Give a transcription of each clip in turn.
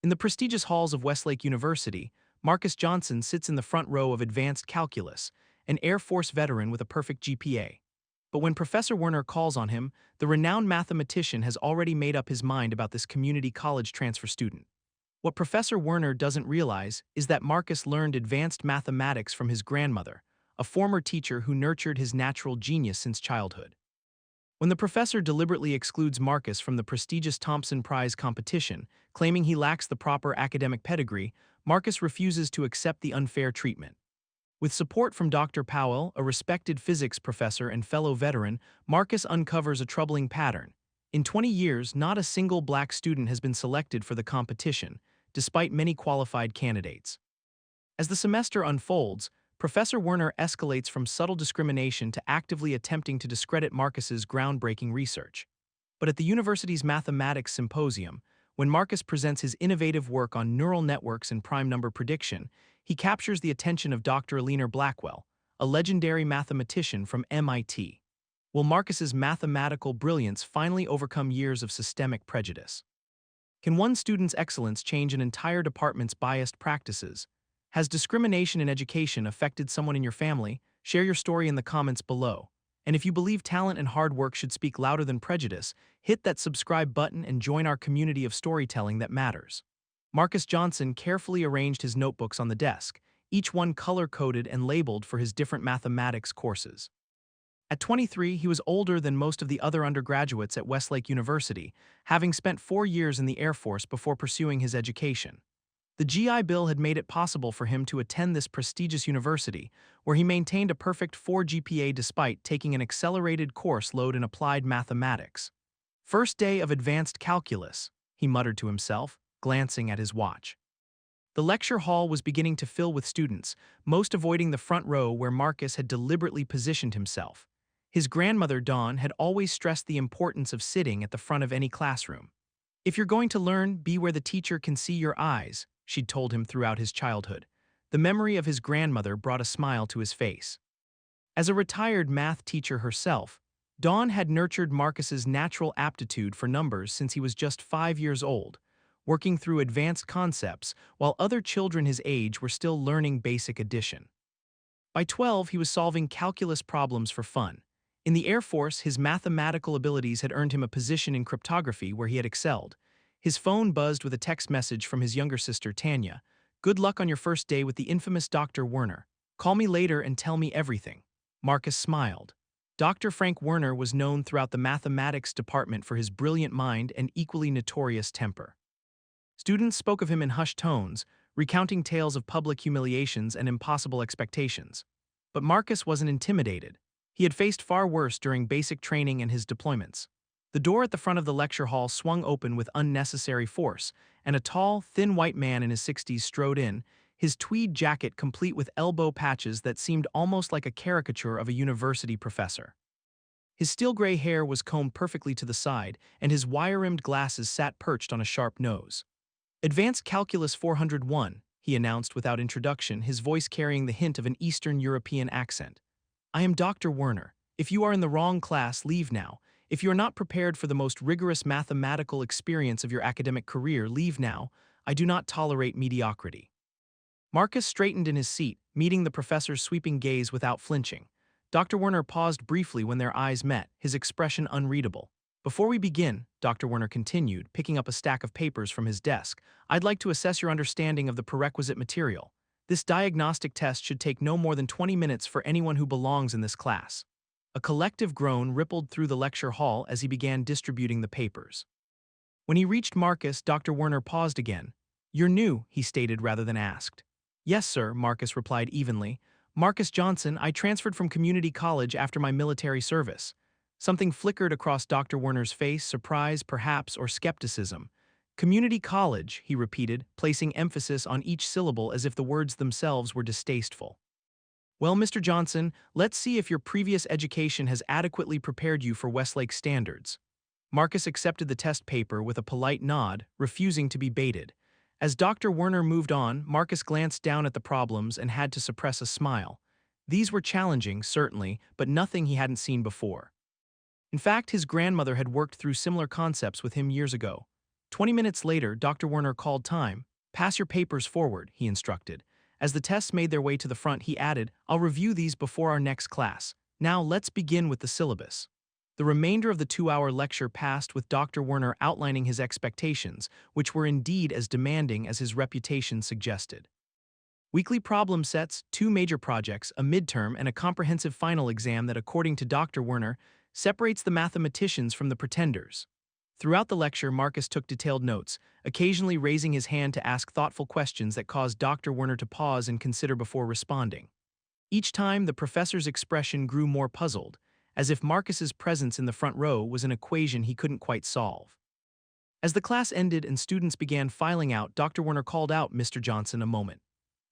In the prestigious halls of Westlake University, Marcus Johnson sits in the front row of advanced calculus, an Air Force veteran with a perfect GPA. But when Professor Werner calls on him, the renowned mathematician has already made up his mind about this community college transfer student. What Professor Werner doesn't realize is that Marcus learned advanced mathematics from his grandmother, a former teacher who nurtured his natural genius since childhood. When the professor deliberately excludes Marcus from the prestigious Thompson Prize competition, claiming he lacks the proper academic pedigree, Marcus refuses to accept the unfair treatment. With support from Dr. Powell, a respected physics professor and fellow veteran, Marcus uncovers a troubling pattern. In 20 years, not a single black student has been selected for the competition, despite many qualified candidates. As the semester unfolds, Professor Werner escalates from subtle discrimination to actively attempting to discredit Marcus's groundbreaking research. But at the university's mathematics symposium, when Marcus presents his innovative work on neural networks and prime number prediction, he captures the attention of Dr. Blackwell, a legendary mathematician from MIT. Will Marcus's mathematical brilliance finally overcome years of systemic prejudice? Can one student's excellence change an entire department's biased practices? Has discrimination in education affected someone in your family? Share your story in the comments below. And if you believe talent and hard work should speak louder than prejudice, hit that subscribe button and join our community of storytelling that matters. Marcus Johnson carefully arranged his notebooks on the desk, each one color-coded and labeled for his different mathematics courses. At 23, he was older than most of the other undergraduates at Westlake University, having spent 4 years in the Air Force before pursuing his education. The GI Bill had made it possible for him to attend this prestigious university, where he maintained a perfect 4 GPA despite taking an accelerated course load in applied mathematics. First day of advanced calculus, he muttered to himself, glancing at his watch. The lecture hall was beginning to fill with students, most avoiding the front row where Marcus had deliberately positioned himself. His grandmother, Dawn, had always stressed the importance of sitting at the front of any classroom. "If you're going to learn, be where the teacher can see your eyes," she'd told him throughout his childhood. The memory of his grandmother brought a smile to his face. As a retired math teacher herself, Dawn had nurtured Marcus's natural aptitude for numbers since he was just 5 years old, working through advanced concepts while other children his age were still learning basic addition. By 12, he was solving calculus problems for fun. In the Air Force, his mathematical abilities had earned him a position in cryptography where he had excelled. His phone buzzed with a text message from his younger sister, Tanya. "Good luck on your first day with the infamous Dr. Werner. Call me later and tell me everything." Marcus smiled. Dr. Frank Werner was known throughout the mathematics department for his brilliant mind and equally notorious temper. Students spoke of him in hushed tones, recounting tales of public humiliations and impossible expectations. But Marcus wasn't intimidated. He had faced far worse during basic training and his deployments. The door at the front of the lecture hall swung open with unnecessary force, and a tall, thin white man in his 60s strode in, his tweed jacket complete with elbow patches that seemed almost like a caricature of a university professor. His steel gray hair was combed perfectly to the side, and his wire-rimmed glasses sat perched on a sharp nose. "Advanced Calculus 401, he announced without introduction, his voice carrying the hint of an Eastern European accent. "I am Dr. Werner. If you are in the wrong class, leave now. If you are not prepared for the most rigorous mathematical experience of your academic career, leave now. I do not tolerate mediocrity." Marcus straightened in his seat, meeting the professor's sweeping gaze without flinching. Dr. Werner paused briefly when their eyes met, his expression unreadable. "Before we begin," Dr. Werner continued, picking up a stack of papers from his desk, "I'd like to assess your understanding of the prerequisite material. This diagnostic test should take no more than 20 minutes for anyone who belongs in this class." A collective groan rippled through the lecture hall as he began distributing the papers. When he reached Marcus, Dr. Werner paused again. "You're new," he stated rather than asked. "Yes, sir," Marcus replied evenly. "Marcus Johnson, I transferred from community college after my military service." Something flickered across Dr. Werner's face, surprise, perhaps, or skepticism. "Community college," he repeated, placing emphasis on each syllable as if the words themselves were distasteful. "Well, Mr. Johnson, let's see if your previous education has adequately prepared you for Westlake standards." Marcus accepted the test paper with a polite nod, refusing to be baited. As Dr. Werner moved on, Marcus glanced down at the problems and had to suppress a smile. These were challenging, certainly, but nothing he hadn't seen before. In fact, his grandmother had worked through similar concepts with him years ago. 20 minutes later, Dr. Werner called time. Pass your papers forward, he instructed. As the tests made their way to the front, he added, I'll review these before our next class. Now let's begin with the syllabus. The remainder of the 2-hour lecture passed with Dr. Werner outlining his expectations, which were indeed as demanding as his reputation suggested. Weekly problem sets, 2 major projects, a midterm, and a comprehensive final exam that, according to Dr. Werner, separates the mathematicians from the pretenders. Throughout the lecture, Marcus took detailed notes, occasionally raising his hand to ask thoughtful questions that caused Dr. Werner to pause and consider before responding. Each time, the professor's expression grew more puzzled, as if Marcus's presence in the front row was an equation he couldn't quite solve. As the class ended and students began filing out, Dr. Werner called out Mr. Johnson a moment.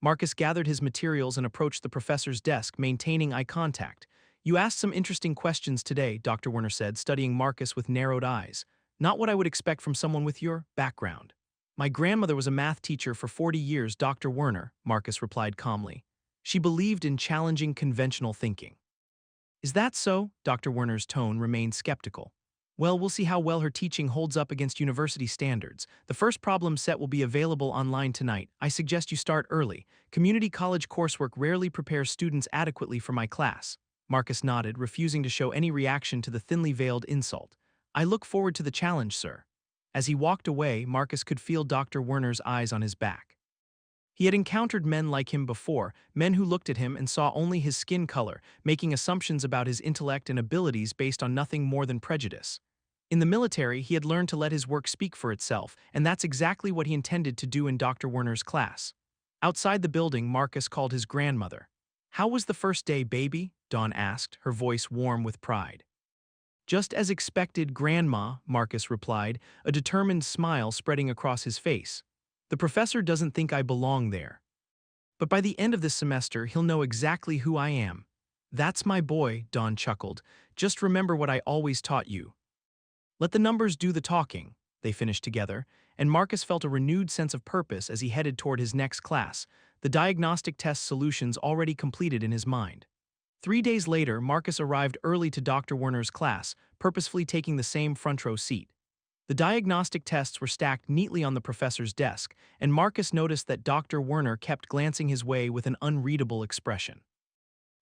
Marcus gathered his materials and approached the professor's desk, maintaining eye contact. You asked some interesting questions today, Dr. Werner said, studying Marcus with narrowed eyes. Not what I would expect from someone with your background. My grandmother was a math teacher for 40 years, Dr. Werner, Marcus replied calmly. She believed in challenging conventional thinking. Is that so? Dr. Werner's tone remained skeptical. Well, we'll see how well her teaching holds up against university standards. The first problem set will be available online tonight. I suggest you start early. Community college coursework rarely prepares students adequately for my class. Marcus nodded, refusing to show any reaction to the thinly veiled insult. I look forward to the challenge, sir. As he walked away, Marcus could feel Dr. Werner's eyes on his back. He had encountered men like him before, men who looked at him and saw only his skin color, making assumptions about his intellect and abilities based on nothing more than prejudice. In the military, he had learned to let his work speak for itself, and that's exactly what he intended to do in Dr. Werner's class. Outside the building, Marcus called his grandmother. How was the first day, baby? Dawn asked, her voice warm with pride. Just as expected, Grandma, Marcus replied, a determined smile spreading across his face. The professor doesn't think I belong there. But by the end of this semester, he'll know exactly who I am. That's my boy, Dawn chuckled. Just remember what I always taught you. Let the numbers do the talking, they finished together, and Marcus felt a renewed sense of purpose as he headed toward his next class, the diagnostic test solutions already completed in his mind. 3 days later, Marcus arrived early to Dr. Werner's class, purposefully taking the same front row seat. The diagnostic tests were stacked neatly on the professor's desk, and Marcus noticed that Dr. Werner kept glancing his way with an unreadable expression.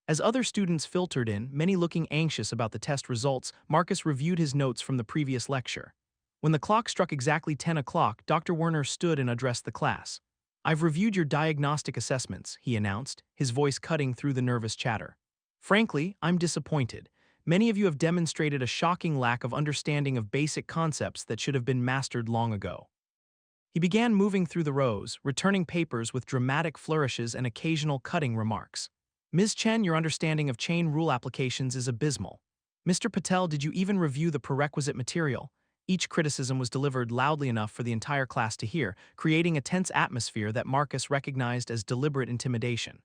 As other students filtered in, many looking anxious about the test results, Marcus reviewed his notes from the previous lecture. When the clock struck exactly 10 o'clock, Dr. Werner stood and addressed the class. I've reviewed your diagnostic assessments, he announced, his voice cutting through the nervous chatter. Frankly, I'm disappointed. Many of you have demonstrated a shocking lack of understanding of basic concepts that should have been mastered long ago. He began moving through the rows, returning papers with dramatic flourishes and occasional cutting remarks. Ms. Chen, your understanding of chain rule applications is abysmal. Mr. Patel, did you even review the prerequisite material? Each criticism was delivered loudly enough for the entire class to hear, creating a tense atmosphere that Marcus recognized as deliberate intimidation.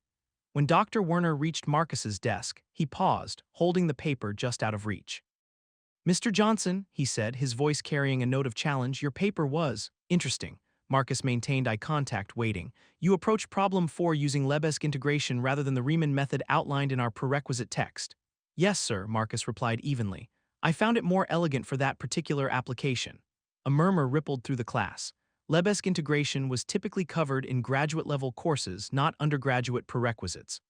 When Dr. Werner reached Marcus's desk, he paused, holding the paper just out of reach. Mr. Johnson, he said, his voice carrying a note of challenge, your paper was interesting. Marcus maintained eye contact, waiting. You approached problem 4 using Lebesgue integration rather than the Riemann method outlined in our prerequisite text. Yes, sir, Marcus replied evenly. I found it more elegant for that particular application. A murmur rippled through the class. Lebesgue integration was typically covered in graduate-level courses, not undergraduate prerequisites.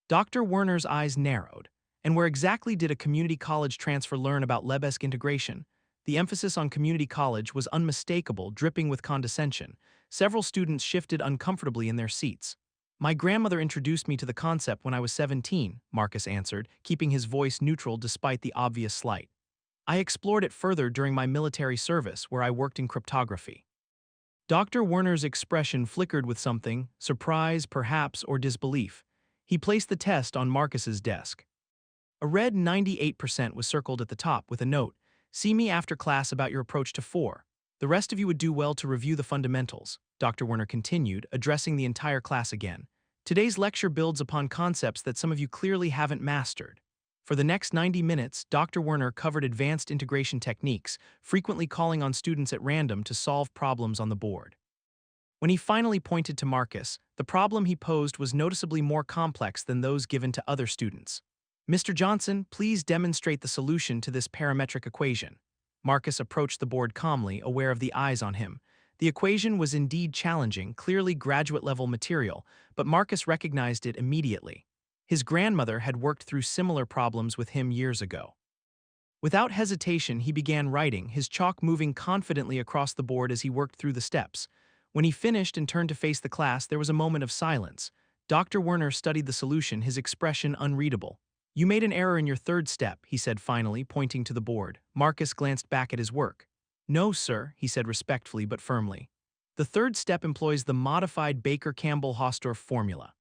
Dr. Werner's eyes narrowed. And where exactly did a community college transfer learn about Lebesgue integration? The emphasis on community college was unmistakable, dripping with condescension. Several students shifted uncomfortably in their seats. My grandmother introduced me to the concept when I was 17, Marcus answered, keeping his voice neutral despite the obvious slight. I explored it further during my military service, where I worked in cryptography. Dr. Werner's expression flickered with something, surprise, perhaps, or disbelief. He placed the test on Marcus's desk. A red 98% was circled at the top with a note, see me after class about your approach to 4. The rest of you would do well to review the fundamentals, Dr. Werner continued, addressing the entire class again. Today's lecture builds upon concepts that some of you clearly haven't mastered. For the next 90 minutes, Dr. Werner covered advanced integration techniques, frequently calling on students at random to solve problems on the board. When he finally pointed to Marcus, the problem he posed was noticeably more complex than those given to other students. Mr. Johnson, please demonstrate the solution to this parametric equation. Marcus approached the board calmly, aware of the eyes on him. The equation was indeed challenging, clearly graduate-level material, but Marcus recognized it immediately. His grandmother had worked through similar problems with him years ago. Without hesitation, he began writing, his chalk moving confidently across the board as he worked through the steps. When he finished and turned to face the class, there was a moment of silence. Dr. Werner studied the solution, his expression unreadable. "You made an error in your third step," he said finally, pointing to the board. Marcus glanced back at his work. "No, sir," he said respectfully but firmly. "The third step employs the modified Baker-Campbell-Hausdorff formula.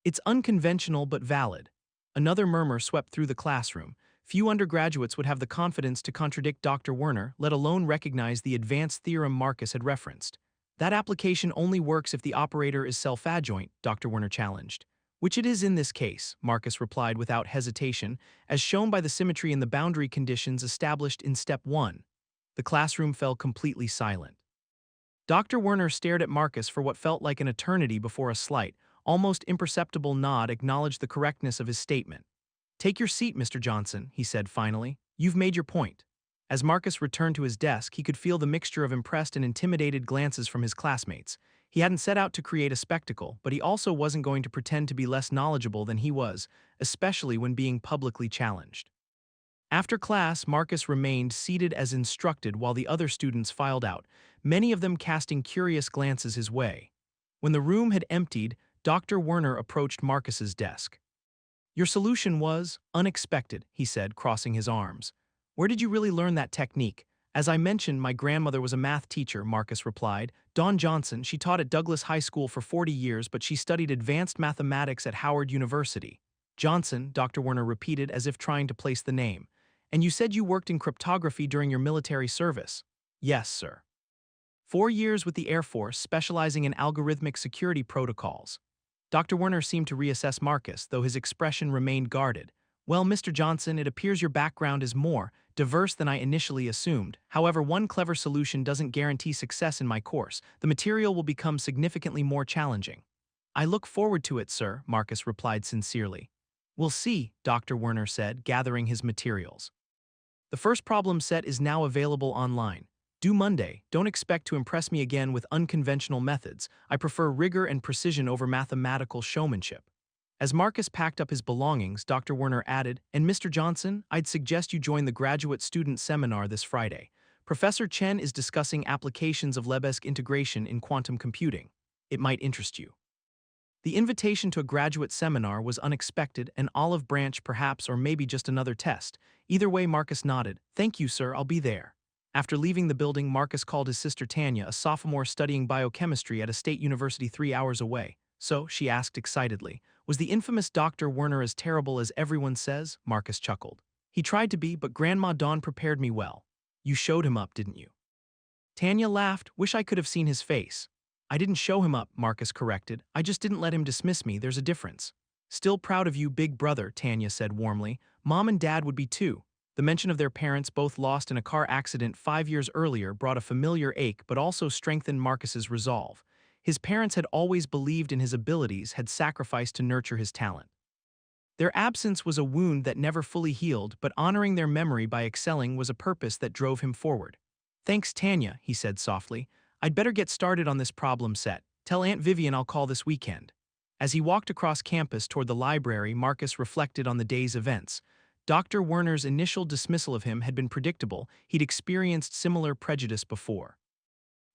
It's unconventional but valid." Another murmur swept through the classroom. Few undergraduates would have the confidence to contradict Dr. Werner, let alone recognize the advanced theorem Marcus had referenced. "That application only works if the operator is self-adjoint," Dr. Werner challenged. "Which it is in this case," Marcus replied without hesitation, "as shown by the symmetry in the boundary conditions established in Step 1. The classroom fell completely silent. Dr. Werner stared at Marcus for what felt like an eternity before a slight, almost imperceptible nod acknowledged the correctness of his statement. "Take your seat, Mr. Johnson," he said finally. "You've made your point." As Marcus returned to his desk, he could feel the mixture of impressed and intimidated glances from his classmates. He hadn't set out to create a spectacle, but he also wasn't going to pretend to be less knowledgeable than he was, especially when being publicly challenged. After class, Marcus remained seated as instructed while the other students filed out, many of them casting curious glances his way. When the room had emptied, Dr. Werner approached Marcus's desk. "Your solution was unexpected," he said, crossing his arms. "Where did you really learn that technique?" "As I mentioned, my grandmother was a math teacher," Marcus replied. "Dawn Johnson, she taught at Douglas High School for 40 years, but she studied advanced mathematics at Howard University." "Johnson," Dr. Werner repeated as if trying to place the name. "And you said you worked in cryptography during your military service?" "Yes, sir. 4 years with the Air Force, specializing in algorithmic security protocols." Dr. Werner seemed to reassess Marcus, though his expression remained guarded. "Well, Mr. Johnson, it appears your background is more diverse than I initially assumed. However, one clever solution doesn't guarantee success in my course. The material will become significantly more challenging." "I look forward to it, sir," Marcus replied sincerely. "We'll see," Dr. Werner said, gathering his materials. "The first problem set is now available online. Due Monday. Don't expect to impress me again with unconventional methods. I prefer rigor and precision over mathematical showmanship." As Marcus packed up his belongings, Dr. Werner added, "And Mr. Johnson, I'd suggest you join the graduate student seminar this Friday. Professor Chen is discussing applications of Lebesgue integration in quantum computing. It might interest you." The invitation to a graduate seminar was unexpected, an olive branch perhaps, or maybe just another test. Either way, Marcus nodded. "Thank you, sir, I'll be there." After leaving the building, Marcus called his sister Tanya, a sophomore studying biochemistry at a state university 3 hours away. "So," she asked excitedly, "was the infamous Dr. Werner as terrible as everyone says?" Marcus chuckled. "He tried to be, but Grandma Dawn prepared me well." "You showed him up, didn't you?" Tanya laughed. "Wish I could have seen his face." "I didn't show him up," Marcus corrected. "I just didn't let him dismiss me. There's a difference." "Still proud of you, big brother," Tanya said warmly. "Mom and Dad would be too." The mention of their parents, both lost in a car accident 5 years earlier, brought a familiar ache but also strengthened Marcus's resolve. His parents had always believed in his abilities, had sacrificed to nurture his talent. Their absence was a wound that never fully healed, but honoring their memory by excelling was a purpose that drove him forward. "Thanks, Tanya," he said softly. "I'd better get started on this problem set. Tell Aunt Vivian I'll call this weekend." As he walked across campus toward the library, Marcus reflected on the day's events. Dr. Werner's initial dismissal of him had been predictable. He'd experienced similar prejudice before.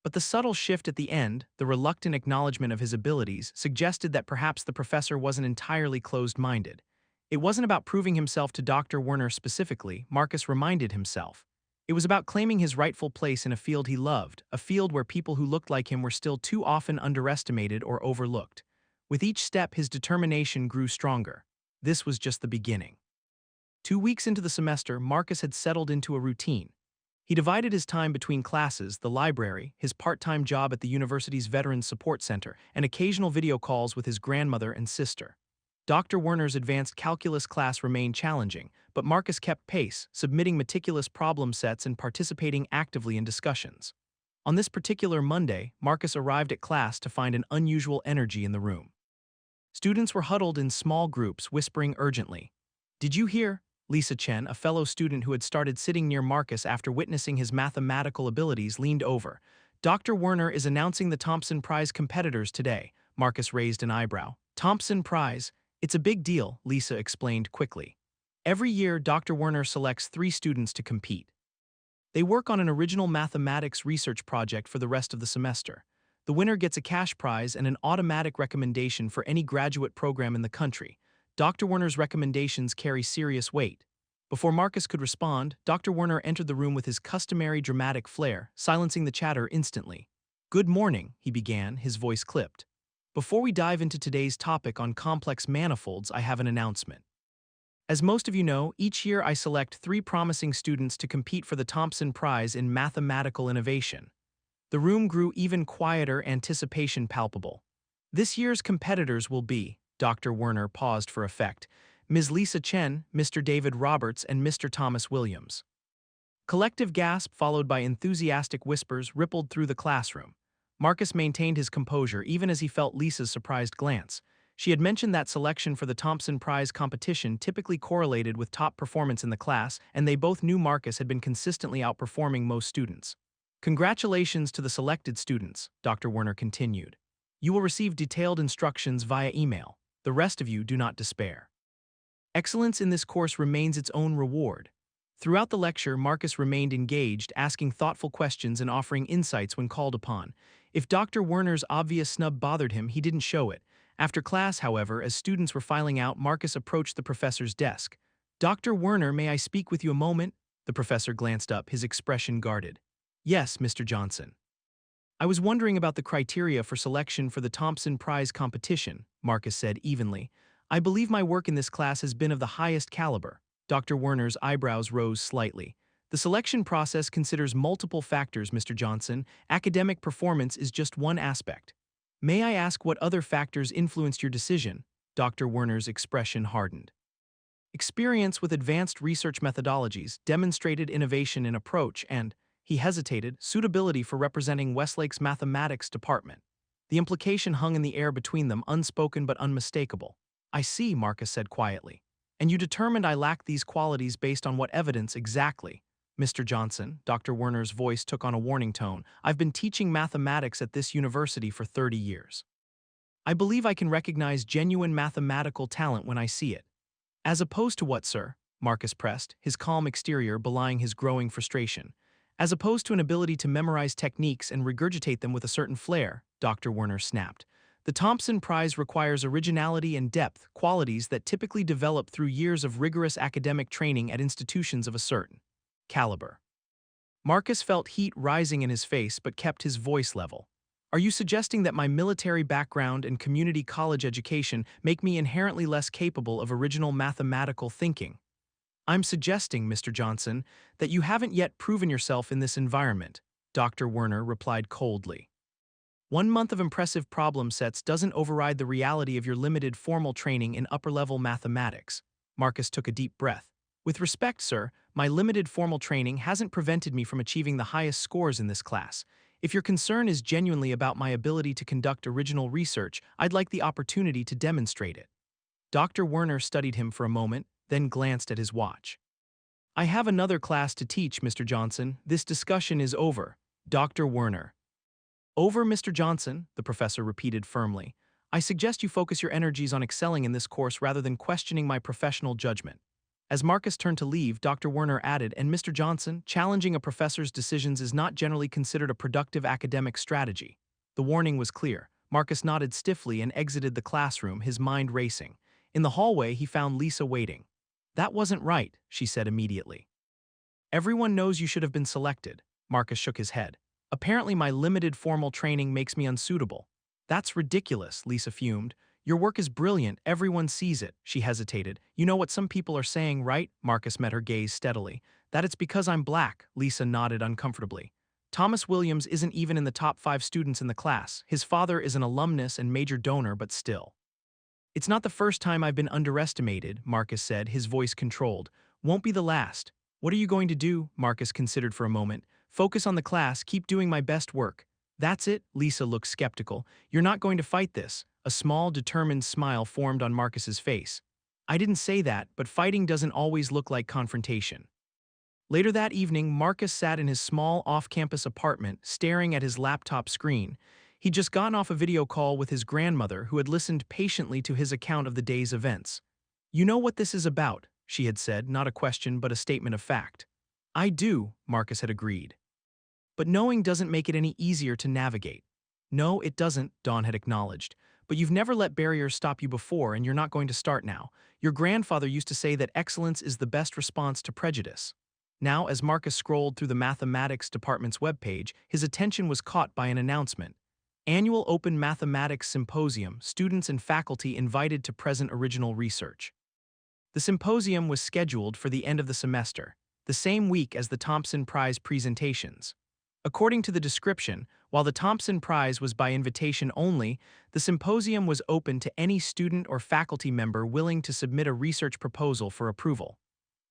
But the subtle shift at the end, the reluctant acknowledgement of his abilities, suggested that perhaps the professor wasn't entirely closed-minded. It wasn't about proving himself to Dr. Werner specifically, Marcus reminded himself. It was about claiming his rightful place in a field he loved, a field where people who looked like him were still too often underestimated or overlooked. With each step, his determination grew stronger. This was just the beginning. 2 weeks into the semester, Marcus had settled into a routine. He divided his time between classes, the library, his part-time job at the university's Veterans Support Center, and occasional video calls with his grandmother and sister. Dr. Werner's advanced calculus class remained challenging, but Marcus kept pace, submitting meticulous problem sets and participating actively in discussions. On this particular Monday, Marcus arrived at class to find an unusual energy in the room. Students were huddled in small groups, whispering urgently. "Did you hear? Lisa Chen, a fellow student who had started sitting near Marcus after witnessing his mathematical abilities, leaned over. Dr. Werner is announcing the Thompson Prize competitors today. Marcus raised an eyebrow. Thompson Prize? It's a big deal, Lisa explained quickly. Every year, Dr. Werner selects 3 students to compete. They work on an original mathematics research project for the rest of the semester. The winner gets a cash prize and an automatic recommendation for any graduate program in the country. Dr. Werner's recommendations carry serious weight. Before Marcus could respond, Dr. Werner entered the room with his customary dramatic flair, silencing the chatter instantly. "Good morning," he began, his voice clipped. "Before we dive into today's topic on complex manifolds, I have an announcement. As most of you know, each year I select 3 promising students to compete for the Thompson Prize in Mathematical Innovation." The room grew even quieter, anticipation palpable. "This year's competitors will be," Dr. Werner paused for effect, "Ms. Lisa Chen, Mr. David Roberts, and Mr. Thomas Williams." Collective gasp followed by enthusiastic whispers rippled through the classroom. Marcus maintained his composure even as he felt Lisa's surprised glance. She had mentioned that selection for the Thompson Prize competition typically correlated with top performance in the class, and they both knew Marcus had been consistently outperforming most students. "Congratulations to the selected students," Dr. Werner continued. "You will receive detailed instructions via email. The rest of you do not despair. Excellence in this course remains its own reward." Throughout the lecture, Marcus remained engaged, asking thoughtful questions and offering insights when called upon. If Dr. Werner's obvious snub bothered him, he didn't show it. After class, however, as students were filing out, Marcus approached the professor's desk. "Dr. Werner, may I speak with you a moment?" The professor glanced up, his expression guarded. "Yes, Mr. Johnson. I was wondering about the criteria for selection for the Thompson Prize competition," Marcus said evenly. "I believe my work in this class has been of the highest caliber." Dr. Werner's eyebrows rose slightly. "The selection process considers multiple factors, Mr. Johnson. Academic performance is just one aspect. May I ask what other factors influenced your decision?" Dr. Werner's expression hardened. "Experience with advanced research methodologies, demonstrated innovation in approach, and," he hesitated, "suitability for representing Westlake's mathematics department." The implication hung in the air between them, unspoken but unmistakable. "I see," Marcus said quietly. "And you determined I lacked these qualities based on what evidence exactly?" "Mr. Johnson," Dr. Werner's voice took on a warning tone, "I've been teaching mathematics at this university for 30 years. I believe I can recognize genuine mathematical talent when I see it." "As opposed to what, sir?" Marcus pressed, his calm exterior belying his growing frustration. "As opposed to an ability to memorize techniques and regurgitate them with a certain flair," Dr. Werner snapped. "The Thompson Prize requires originality and depth, qualities that typically develop through years of rigorous academic training at institutions of a certain caliber." Marcus felt heat rising in his face but kept his voice level. "Are you suggesting that my military background and community college education make me inherently less capable of original mathematical thinking?" "I'm suggesting, Mr. Johnson, that you haven't yet proven yourself in this environment," Dr. Werner replied coldly. "1 month of impressive problem sets doesn't override the reality of your limited formal training in upper-level mathematics." Marcus took a deep breath. "With respect, sir, my limited formal training hasn't prevented me from achieving the highest scores in this class. If your concern is genuinely about my ability to conduct original research, I'd like the opportunity to demonstrate it." Dr. Werner studied him for a moment, then glanced at his watch. "I have another class to teach, Mr. Johnson. This discussion is over." Dr. Werner. "Over, Mr. Johnson," the professor repeated firmly. "I suggest you focus your energies on excelling in this course rather than questioning my professional judgment." As Marcus turned to leave, Dr. Werner added, "And Mr. Johnson, challenging a professor's decisions is not generally considered a productive academic strategy." The warning was clear. Marcus nodded stiffly and exited the classroom, his mind racing. In the hallway, he found Lisa waiting. "That wasn't right," she said immediately. "Everyone knows you should have been selected." Marcus shook his head. "Apparently my limited formal training makes me unsuitable." "That's ridiculous," Lisa fumed. "Your work is brilliant, everyone sees it." She hesitated. "You know what some people are saying, right?" Marcus met her gaze steadily. "That it's because I'm black." Lisa nodded uncomfortably. "Thomas Williams isn't even in the top 5 students in the class. His father is an alumnus and major donor, but still." "It's not the first time I've been underestimated," Marcus said, his voice controlled. "Won't be the last." "What are you going to do?" Marcus considered for a moment. "Focus on the class, keep doing my best work." "That's it?" Lisa looked skeptical. "You're not going to fight this?" A small, determined smile formed on Marcus's face. I didn't say that, but fighting doesn't always look like confrontation. Later that evening, Marcus sat in his small off-campus apartment, staring at his laptop screen. He'd just gotten off a video call with his grandmother, who had listened patiently to his account of the day's events. "You know what this is about," she had said, not a question but a statement of fact. "I do," Marcus had agreed. "But knowing doesn't make it any easier to navigate." "No, it doesn't," Dawn had acknowledged. "But you've never let barriers stop you before, and you're not going to start now. Your grandfather used to say that excellence is the best response to prejudice." Now, as Marcus scrolled through the mathematics department's webpage, his attention was caught by an announcement. Annual Open Mathematics Symposium, students and faculty invited to present original research. The symposium was scheduled for the end of the semester, the same week as the Thompson Prize presentations. According to the description, while the Thompson Prize was by invitation only, the symposium was open to any student or faculty member willing to submit a research proposal for approval.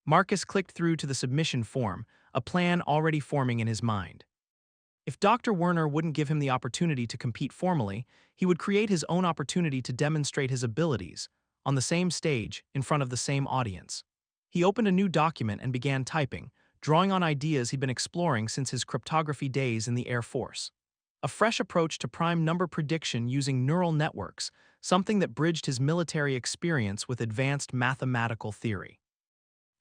Marcus clicked through to the submission form, a plan already forming in his mind. If Dr. Werner wouldn't give him the opportunity to compete formally, he would create his own opportunity to demonstrate his abilities, on the same stage, in front of the same audience. He opened a new document and began typing, drawing on ideas he'd been exploring since his cryptography days in the Air Force. A fresh approach to prime number prediction using neural networks, something that bridged his military experience with advanced mathematical theory.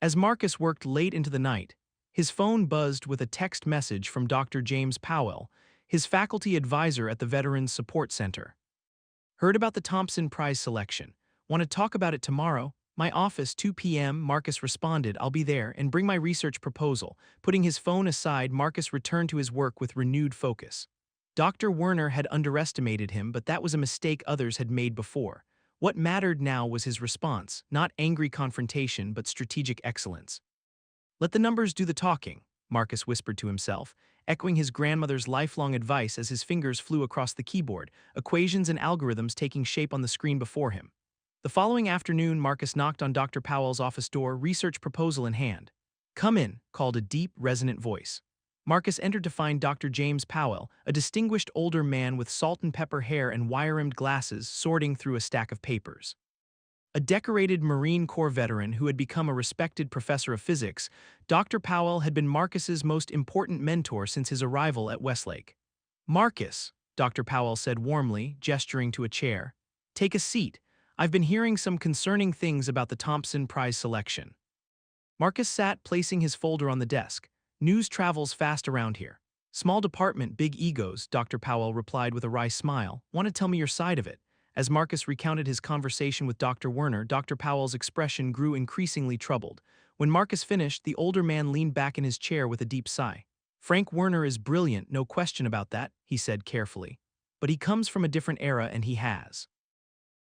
As Marcus worked late into the night, his phone buzzed with a text message from Dr. James Powell, his faculty advisor at the Veterans Support Center. "Heard about the Thompson Prize selection. Want to talk about it tomorrow? My office, 2 p.m., Marcus responded. "I'll be there, and bring my research proposal." Putting his phone aside, Marcus returned to his work with renewed focus. Dr. Werner had underestimated him, but that was a mistake others had made before. What mattered now was his response, not angry confrontation, but strategic excellence. "Let the numbers do the talking," Marcus whispered to himself, echoing his grandmother's lifelong advice as his fingers flew across the keyboard, equations and algorithms taking shape on the screen before him. The following afternoon, Marcus knocked on Dr. Powell's office door, research proposal in hand. "Come in," called a deep, resonant voice. Marcus entered to find Dr. James Powell, a distinguished older man with salt and pepper hair and wire-rimmed glasses, sorting through a stack of papers. A decorated Marine Corps veteran who had become a respected professor of physics, Dr. Powell had been Marcus's most important mentor since his arrival at Westlake. "Marcus," Dr. Powell said warmly, gesturing to a chair, "take a seat. I've been hearing some concerning things about the Thompson Prize selection." Marcus sat, placing his folder on the desk. "News travels fast around here." "Small department, big egos," Dr. Powell replied with a wry smile. "Want to tell me your side of it?" As Marcus recounted his conversation with Dr. Werner, Dr. Powell's expression grew increasingly troubled. When Marcus finished, the older man leaned back in his chair with a deep sigh. "Frank Werner is brilliant, no question about that," he said carefully. "But he comes from a different era and he has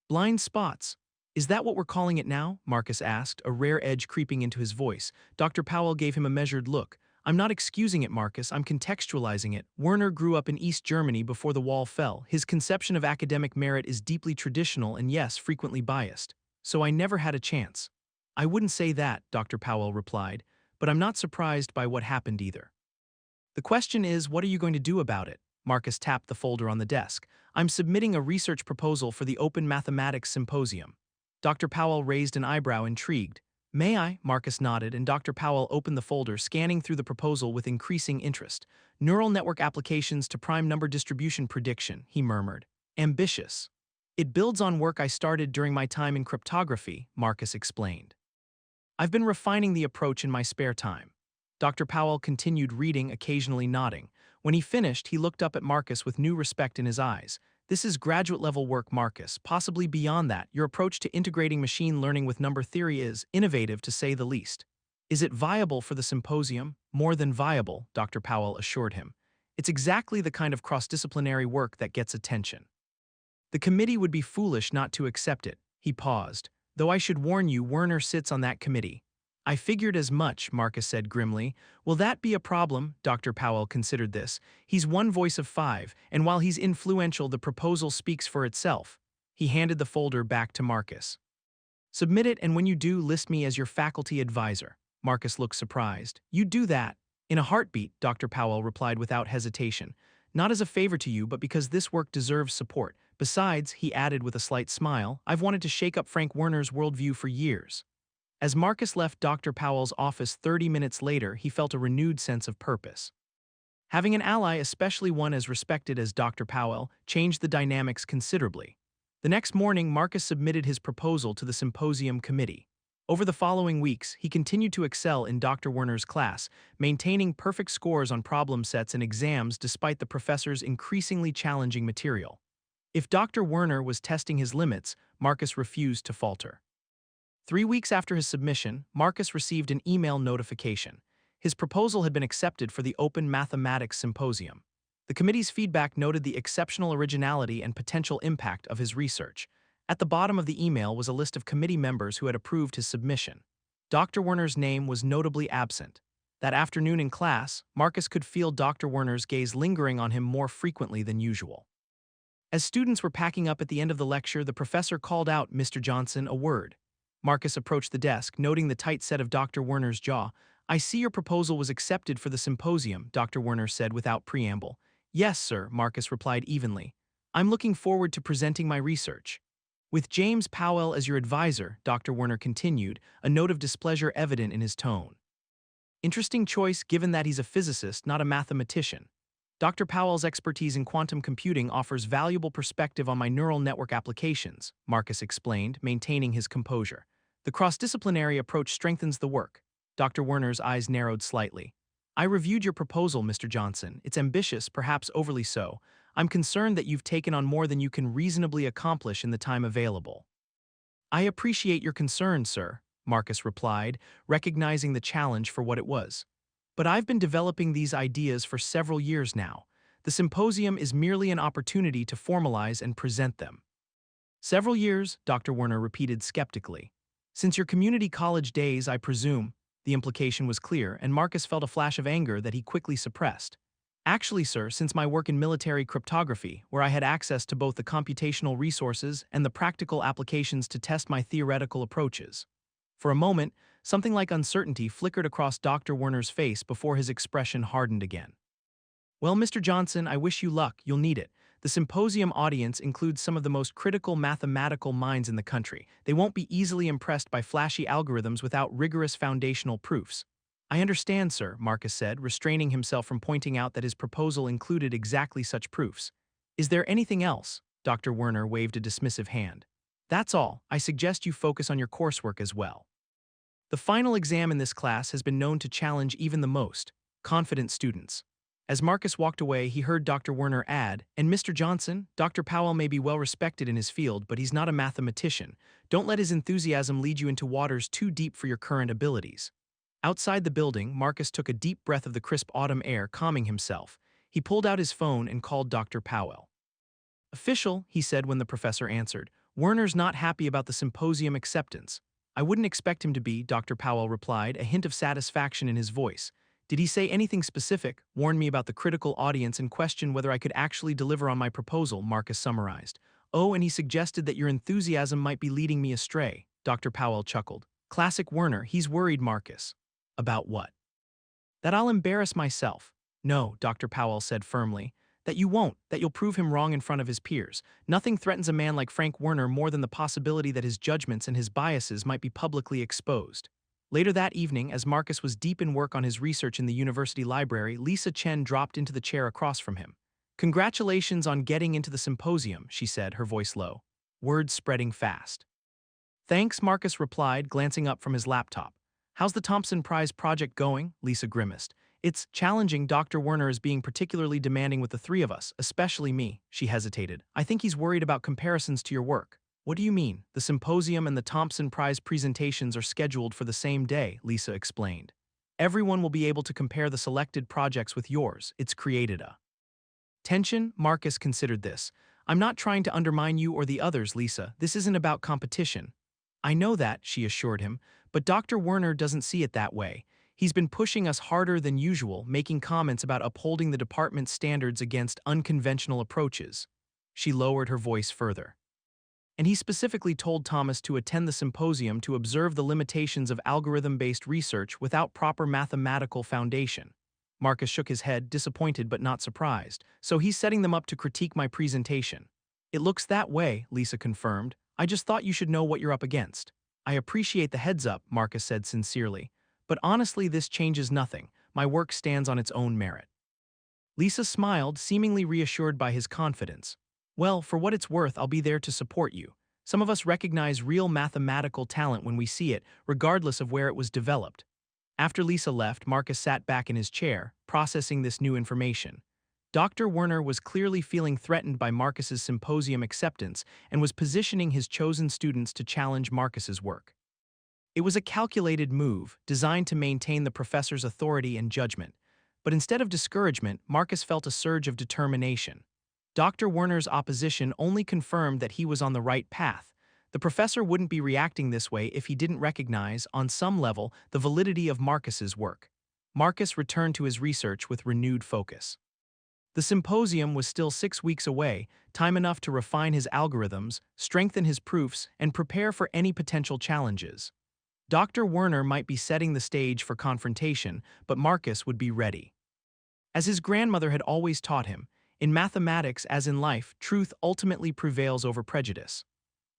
blind spots." "Is that what we're calling it now?" Marcus asked, a rare edge creeping into his voice. Dr. Powell gave him a measured look. "I'm not excusing it, Marcus, I'm contextualizing it. Werner grew up in East Germany before the wall fell. His conception of academic merit is deeply traditional and, yes, frequently biased. So I never had a chance." "I wouldn't say that," Dr. Powell replied, "but I'm not surprised by what happened either. The question is, what are you going to do about it?" Marcus tapped the folder on the desk. "I'm submitting a research proposal for the Open Mathematics Symposium." Dr. Powell raised an eyebrow, intrigued. "May I?" Marcus nodded, and Dr. Powell opened the folder, scanning through the proposal with increasing interest. "Neural network applications to prime number distribution prediction," he murmured. "Ambitious." "It builds on work I started during my time in cryptography," Marcus explained. "I've been refining the approach in my spare time." Dr. Powell continued reading, occasionally nodding. When he finished, he looked up at Marcus with new respect in his eyes. "This is graduate-level work, Marcus, possibly beyond that. Your approach to integrating machine learning with number theory is innovative, to say the least." "Is it viable for the symposium?" "More than viable," Dr. Powell assured him. "It's exactly the kind of cross-disciplinary work that gets attention. The committee would be foolish not to accept it." He paused. "Though I should warn you, Werner sits on that committee." "I figured as much," Marcus said grimly. "Will that be a problem?" Dr. Powell considered this. "He's one voice of 5, and while he's influential, the proposal speaks for itself." He handed the folder back to Marcus. "Submit it, and when you do, list me as your faculty advisor." Marcus looked surprised. "You'd do that?" "In a heartbeat," Dr. Powell replied without hesitation. "Not as a favor to you, but because this work deserves support. Besides, he added with a slight smile, I've wanted to shake up Frank Werner's worldview for years. As Marcus left Dr. Powell's office 30 minutes later, he felt a renewed sense of purpose. Having an ally, especially one as respected as Dr. Powell, changed the dynamics considerably. The next morning, Marcus submitted his proposal to the Symposium committee. Over the following weeks, he continued to excel in Dr. Werner's class, maintaining perfect scores on problem sets and exams despite the professor's increasingly challenging material. If Dr. Werner was testing his limits, Marcus refused to falter. 3 weeks after his submission, Marcus received an email notification. His proposal had been accepted for the Open Mathematics Symposium. The committee's feedback noted the exceptional originality and potential impact of his research. At the bottom of the email was a list of committee members who had approved his submission. Dr. Werner's name was notably absent. That afternoon in class, Marcus could feel Dr. Werner's gaze lingering on him more frequently than usual. As students were packing up at the end of the lecture, the professor called out, "Mr. Johnson, a word." Marcus approached the desk, noting the tight set of Dr. Werner's jaw. "I see your proposal was accepted for the symposium," Dr. Werner said without preamble. "Yes, sir," Marcus replied evenly. "I'm looking forward to presenting my research." "With James Powell as your advisor," Dr. Werner continued, a note of displeasure evident in his tone. "Interesting choice given that he's a physicist, not a mathematician. Dr. Powell's expertise in quantum computing offers valuable perspective on my neural network applications," Marcus explained, maintaining his composure. "The cross-disciplinary approach strengthens the work." Dr. Werner's eyes narrowed slightly. "I reviewed your proposal, Mr. Johnson. It's ambitious, perhaps overly so. I'm concerned that you've taken on more than you can reasonably accomplish in the time available." "I appreciate your concern, sir," Marcus replied, recognizing the challenge for what it was. "But I've been developing these ideas for several years now. The symposium is merely an opportunity to formalize and present them." "Several years," Dr. Werner repeated skeptically. "Since your community college days, I presume." The implication was clear, and Marcus felt a flash of anger that he quickly suppressed. "Actually, sir, since my work in military cryptography, where I had access to both the computational resources and the practical applications to test my theoretical approaches." For a moment, something like uncertainty flickered across Dr. Werner's face before his expression hardened again. "Well, Mr. Johnson, I wish you luck. You'll need it. The symposium audience includes some of the most critical mathematical minds in the country. They won't be easily impressed by flashy algorithms without rigorous foundational proofs." "I understand, sir," Marcus said, restraining himself from pointing out that his proposal included exactly such proofs. "Is there anything else?" Dr. Werner waved a dismissive hand. "That's all. I suggest you focus on your coursework as well." The final exam in this class has been known to challenge even the most confident students. As Marcus walked away, he heard Dr. Werner add, "And Mr. Johnson, Dr. Powell may be well respected in his field, but he's not a mathematician. Don't let his enthusiasm lead you into waters too deep for your current abilities." Outside the building, Marcus took a deep breath of the crisp autumn air, calming himself. He pulled out his phone and called Dr. Powell. "Official," he said when the professor answered. "Werner's not happy about the symposium acceptance." "I wouldn't expect him to be," Dr. Powell replied, a hint of satisfaction in his voice. "Did he say anything specific, warn me about the critical audience and question whether I could actually deliver on my proposal?" Marcus summarized. "Oh, and he suggested that your enthusiasm might be leading me astray," Dr. Powell chuckled. "Classic Werner, he's worried, Marcus." "About what?" "That I'll embarrass myself." "No," Dr. Powell said firmly. "That you won't, that you'll prove him wrong in front of his peers. Nothing threatens a man like Frank Werner more than the possibility that his judgments and his biases might be publicly exposed." Later that evening, as Marcus was deep in work on his research in the university library, Lisa Chen dropped into the chair across from him. "Congratulations on getting into the symposium," she said, her voice low. Words spreading fast. "Thanks," Marcus replied, glancing up from his laptop. "How's the Thompson Prize project going?" Lisa grimaced. "It's challenging. Dr. Werner is being particularly demanding with the three of us, especially me." She hesitated. "I think he's worried about comparisons to your work." "What do you mean?" "The symposium and the Thompson Prize presentations are scheduled for the same day," Lisa explained. "Everyone will be able to compare the selected projects with yours. It's created a tension." Marcus considered this. "I'm not trying to undermine you or the others, Lisa. This isn't about competition." "I know that," she assured him, "but Dr. Werner doesn't see it that way. He's been pushing us harder than usual, making comments about upholding the department's standards against unconventional approaches." She lowered her voice further. "And he specifically told Thomas to attend the symposium to observe the limitations of algorithm-based research without proper mathematical foundation." Marcus shook his head, disappointed but not surprised. "So he's setting them up to critique my presentation." It looks that way, Lisa confirmed. I just thought you should know what you're up against. I appreciate the heads up, Marcus said sincerely. But honestly, this changes nothing. My work stands on its own merit. Lisa smiled, seemingly reassured by his confidence. Well, for what it's worth, I'll be there to support you. Some of us recognize real mathematical talent when we see it, regardless of where it was developed. After Lisa left, Marcus sat back in his chair, processing this new information. Dr. Werner was clearly feeling threatened by Marcus's symposium acceptance and was positioning his chosen students to challenge Marcus's work. It was a calculated move, designed to maintain the professor's authority and judgment. But instead of discouragement, Marcus felt a surge of determination. Dr. Werner's opposition only confirmed that he was on the right path. The professor wouldn't be reacting this way if he didn't recognize, on some level, the validity of Marcus's work. Marcus returned to his research with renewed focus. The symposium was still 6 weeks away, time enough to refine his algorithms, strengthen his proofs, and prepare for any potential challenges. Dr. Werner might be setting the stage for confrontation, but Marcus would be ready. As his grandmother had always taught him, in mathematics as in life, truth ultimately prevails over prejudice.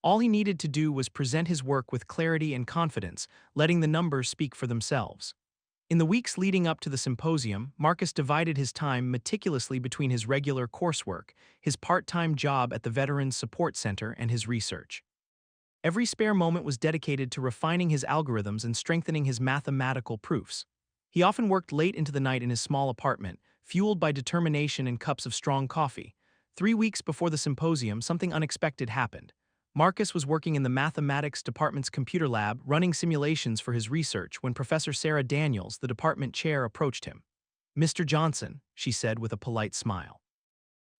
All he needed to do was present his work with clarity and confidence, letting the numbers speak for themselves. In the weeks leading up to the symposium, Marcus divided his time meticulously between his regular coursework, his part-time job at the Veterans Support Center, and his research. Every spare moment was dedicated to refining his algorithms and strengthening his mathematical proofs. He often worked late into the night in his small apartment, fueled by determination and cups of strong coffee. 3 weeks before the symposium, something unexpected happened. Marcus was working in the mathematics department's computer lab, running simulations for his research, when Professor Sarah Daniels, the department chair, approached him. "Mr. Johnson," she said with a polite smile.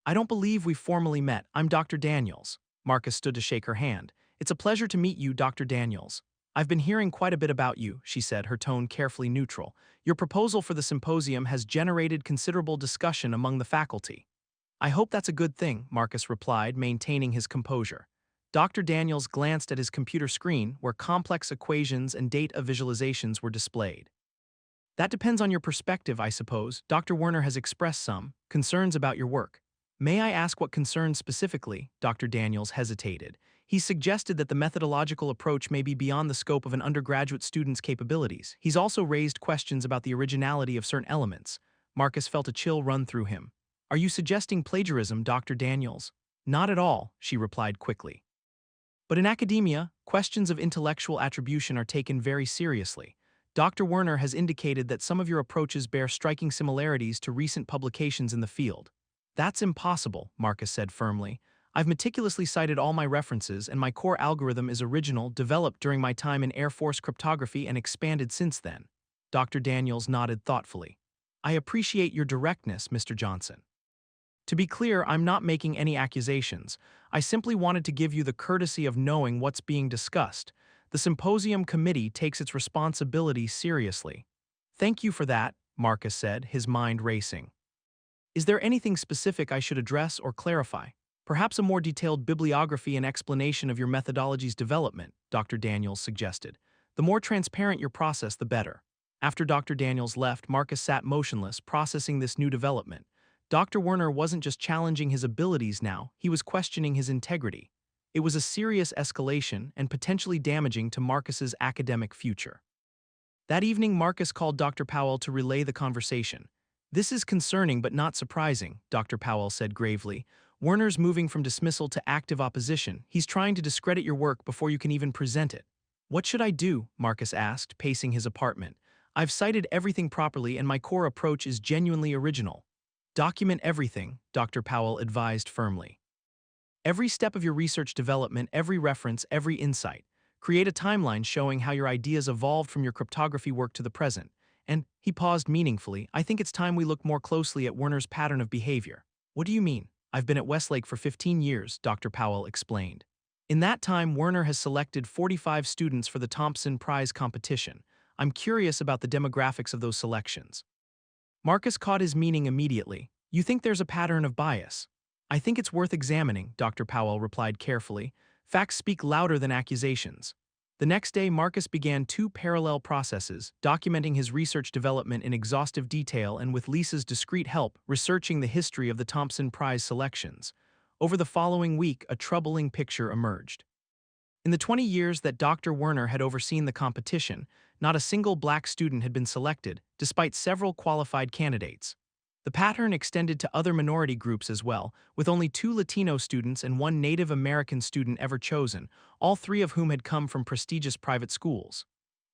"I don't believe we've formally met. I'm Dr. Daniels." Marcus stood to shake her hand. "It's a pleasure to meet you, Dr. Daniels. I've been hearing quite a bit about you," she said, her tone carefully neutral. "Your proposal for the symposium has generated considerable discussion among the faculty." "I hope that's a good thing," Marcus replied, maintaining his composure. Dr. Daniels glanced at his computer screen, where complex equations and data visualizations were displayed. "That depends on your perspective, I suppose. Dr. Werner has expressed some concerns about your work." "May I ask what concerns specifically?" Dr. Daniels hesitated. He suggested that the methodological approach may be beyond the scope of an undergraduate student's capabilities. He's also raised questions about the originality of certain elements. Marcus felt a chill run through him. "Are you suggesting plagiarism, Dr. Daniels?" "Not at all," she replied quickly. "But in academia, questions of intellectual attribution are taken very seriously. Dr. Werner has indicated that some of your approaches bear striking similarities to recent publications in the field." "That's impossible," Marcus said firmly. "I've meticulously cited all my references, and my core algorithm is original, developed during my time in Air Force cryptography and expanded since then." Dr. Daniels nodded thoughtfully. "I appreciate your directness, Mr. Johnson. To be clear, I'm not making any accusations. I simply wanted to give you the courtesy of knowing what's being discussed. The symposium committee takes its responsibility seriously." "Thank you for that," Marcus said, his mind racing. "Is there anything specific I should address or clarify? Perhaps a more detailed bibliography and explanation of your methodology's development," Dr. Daniels suggested. "The more transparent your process, the better." After Dr. Daniels left, Marcus sat motionless, processing this new development. Dr. Werner wasn't just challenging his abilities now, he was questioning his integrity. It was a serious escalation and potentially damaging to Marcus's academic future. That evening, Marcus called Dr. Powell to relay the conversation. "This is concerning but not surprising," Dr. Powell said gravely. "Werner's moving from dismissal to active opposition. He's trying to discredit your work before you can even present it." "What should I do?" Marcus asked, pacing his apartment. "I've cited everything properly and my core approach is genuinely original." "Document everything," Dr. Powell advised firmly. "Every step of your research development, every reference, every insight. Create a timeline showing how your ideas evolved from your cryptography work to the present." And he paused meaningfully. "I think it's time we look more closely at Werner's pattern of behavior." "What do you mean?" "I've been at Westlake for 15 years, Dr. Powell explained. In that time, Werner has selected 45 students for the Thompson Prize competition. I'm curious about the demographics of those selections." Marcus caught his meaning immediately. "You think there's a pattern of bias?" "I think it's worth examining," Dr. Powell replied carefully. "Facts speak louder than accusations." The next day, Marcus began 2 parallel processes, documenting his research development in exhaustive detail and, with Lisa's discreet help, researching the history of the Thompson Prize selections. Over the following week, a troubling picture emerged. In the 20 years that Dr. Werner had overseen the competition, not a single black student had been selected, despite several qualified candidates. The pattern extended to other minority groups as well, with only 2 Latino students and 1 Native American student ever chosen, all 3 of whom had come from prestigious private schools.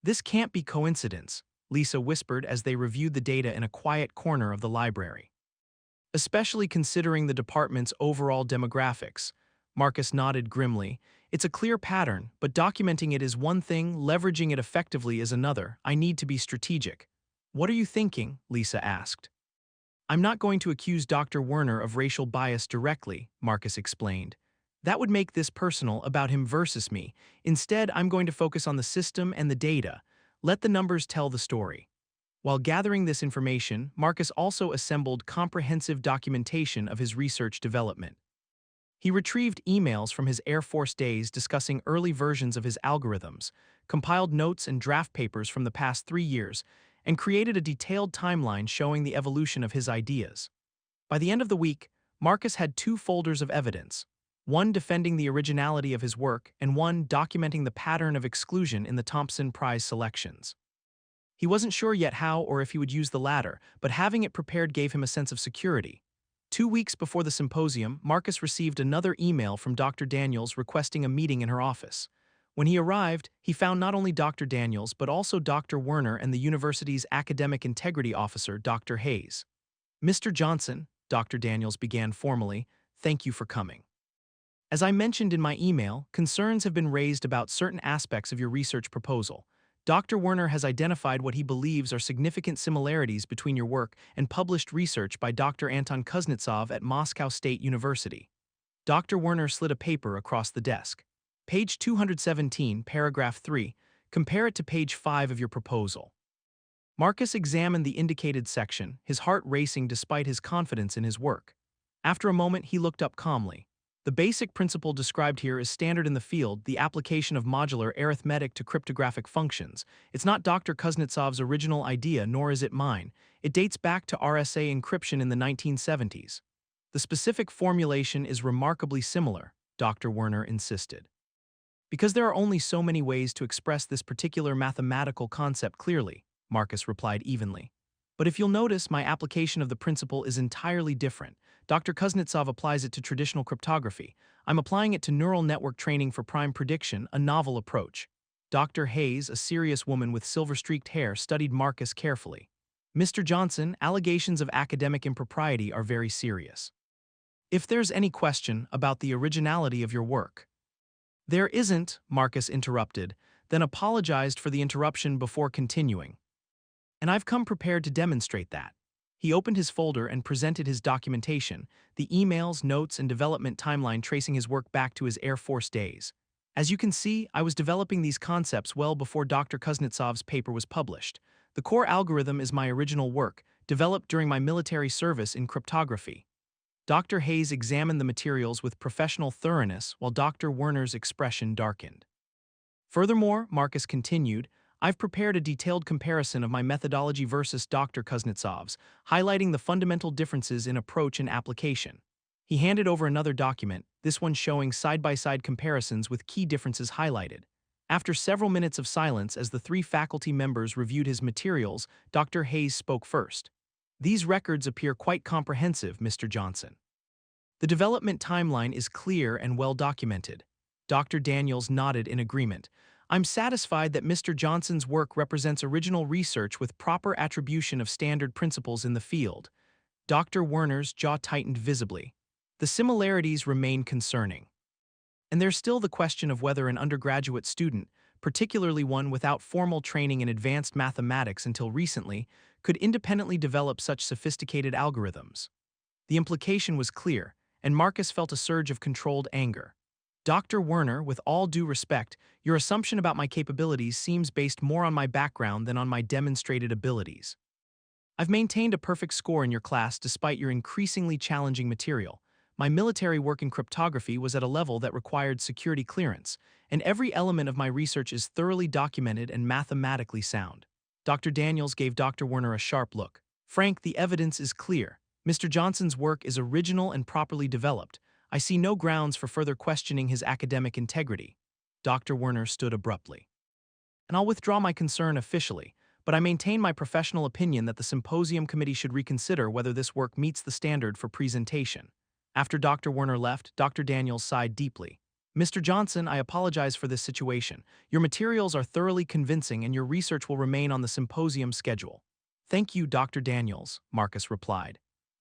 "This can't be coincidence," Lisa whispered as they reviewed the data in a quiet corner of the library. "Especially considering the department's overall demographics." Marcus nodded grimly. "It's a clear pattern, but documenting it is one thing, leveraging it effectively is another. I need to be strategic." "What are you thinking?" Lisa asked. "I'm not going to accuse Dr. Werner of racial bias directly," Marcus explained. "That would make this personal, about him versus me. Instead, I'm going to focus on the system and the data. Let the numbers tell the story." While gathering this information, Marcus also assembled comprehensive documentation of his research development. He retrieved emails from his Air Force days discussing early versions of his algorithms, compiled notes and draft papers from the past 3 years, and created a detailed timeline showing the evolution of his ideas. By the end of the week, Marcus had 2 folders of evidence, one defending the originality of his work and one documenting the pattern of exclusion in the Thompson Prize selections. He wasn't sure yet how or if he would use the latter, but having it prepared gave him a sense of security. 2 weeks before the symposium, Marcus received another email from Dr. Daniels requesting a meeting in her office. When he arrived, he found not only Dr. Daniels but also Dr. Werner and the university's academic integrity officer, Dr. Hayes. "Mr. Johnson," Dr. Daniels began formally, "thank you for coming. As I mentioned in my email, concerns have been raised about certain aspects of your research proposal. Dr. Werner has identified what he believes are significant similarities between your work and published research by Dr. Anton Kuznetsov at Moscow State University." Dr. Werner slid a paper across the desk. "Page 217, paragraph 3. Compare it to page 5 of your proposal." Marcus examined the indicated section, his heart racing despite his confidence in his work. After a moment, he looked up calmly. "The basic principle described here is standard in the field, the application of modular arithmetic to cryptographic functions. It's not Dr. Kuznetsov's original idea, nor is it mine. It dates back to RSA encryption in the 1970s. The specific formulation is remarkably similar," Dr. Werner insisted. "Because there are only so many ways to express this particular mathematical concept clearly," Marcus replied evenly. "But if you'll notice, my application of the principle is entirely different. Dr. Kuznetsov applies it to traditional cryptography. I'm applying it to neural network training for prime prediction, a novel approach." Dr. Hayes, a serious woman with silver-streaked hair, studied Marcus carefully. "Mr. Johnson, allegations of academic impropriety are very serious. If there's any question about the originality of your work—" "There isn't," Marcus interrupted, then apologized for the interruption before continuing. "And I've come prepared to demonstrate that." He opened his folder and presented his documentation, the emails, notes, and development timeline tracing his work back to his Air Force days. "As you can see, I was developing these concepts well before Dr. Kuznetsov's paper was published. The core algorithm is my original work, developed during my military service in cryptography." Dr. Hayes examined the materials with professional thoroughness while Dr. Werner's expression darkened. "Furthermore," Marcus continued, "I've prepared a detailed comparison of my methodology versus Dr. Kuznetsov's, highlighting the fundamental differences in approach and application." He handed over another document, this one showing side-by-side comparisons with key differences highlighted. After several minutes of silence as the 3 faculty members reviewed his materials, Dr. Hayes spoke first. "These records appear quite comprehensive, Mr. Johnson. The development timeline is clear and well documented." Dr. Daniels nodded in agreement. "I'm satisfied that Mr. Johnson's work represents original research with proper attribution of standard principles in the field." Dr. Werner's jaw tightened visibly. "The similarities remain concerning. And there's still the question of whether an undergraduate student, particularly one without formal training in advanced mathematics until recently, could independently develop such sophisticated algorithms." The implication was clear, and Marcus felt a surge of controlled anger. "Dr. Werner, with all due respect, your assumption about my capabilities seems based more on my background than on my demonstrated abilities. I've maintained a perfect score in your class despite your increasingly challenging material. My military work in cryptography was at a level that required security clearance, and every element of my research is thoroughly documented and mathematically sound." Dr. Daniels gave Dr. Werner a sharp look. "Frank, the evidence is clear. Mr. Johnson's work is original and properly developed. I see no grounds for further questioning his academic integrity. Dr. Werner stood abruptly. And I'll withdraw my concern officially, but I maintain my professional opinion that the Symposium Committee should reconsider whether this work meets the standard for presentation. After Dr. Werner left, Dr. Daniels sighed deeply. Mr. Johnson, I apologize for this situation. Your materials are thoroughly convincing and your research will remain on the symposium schedule. Thank you, Dr. Daniels, Marcus replied.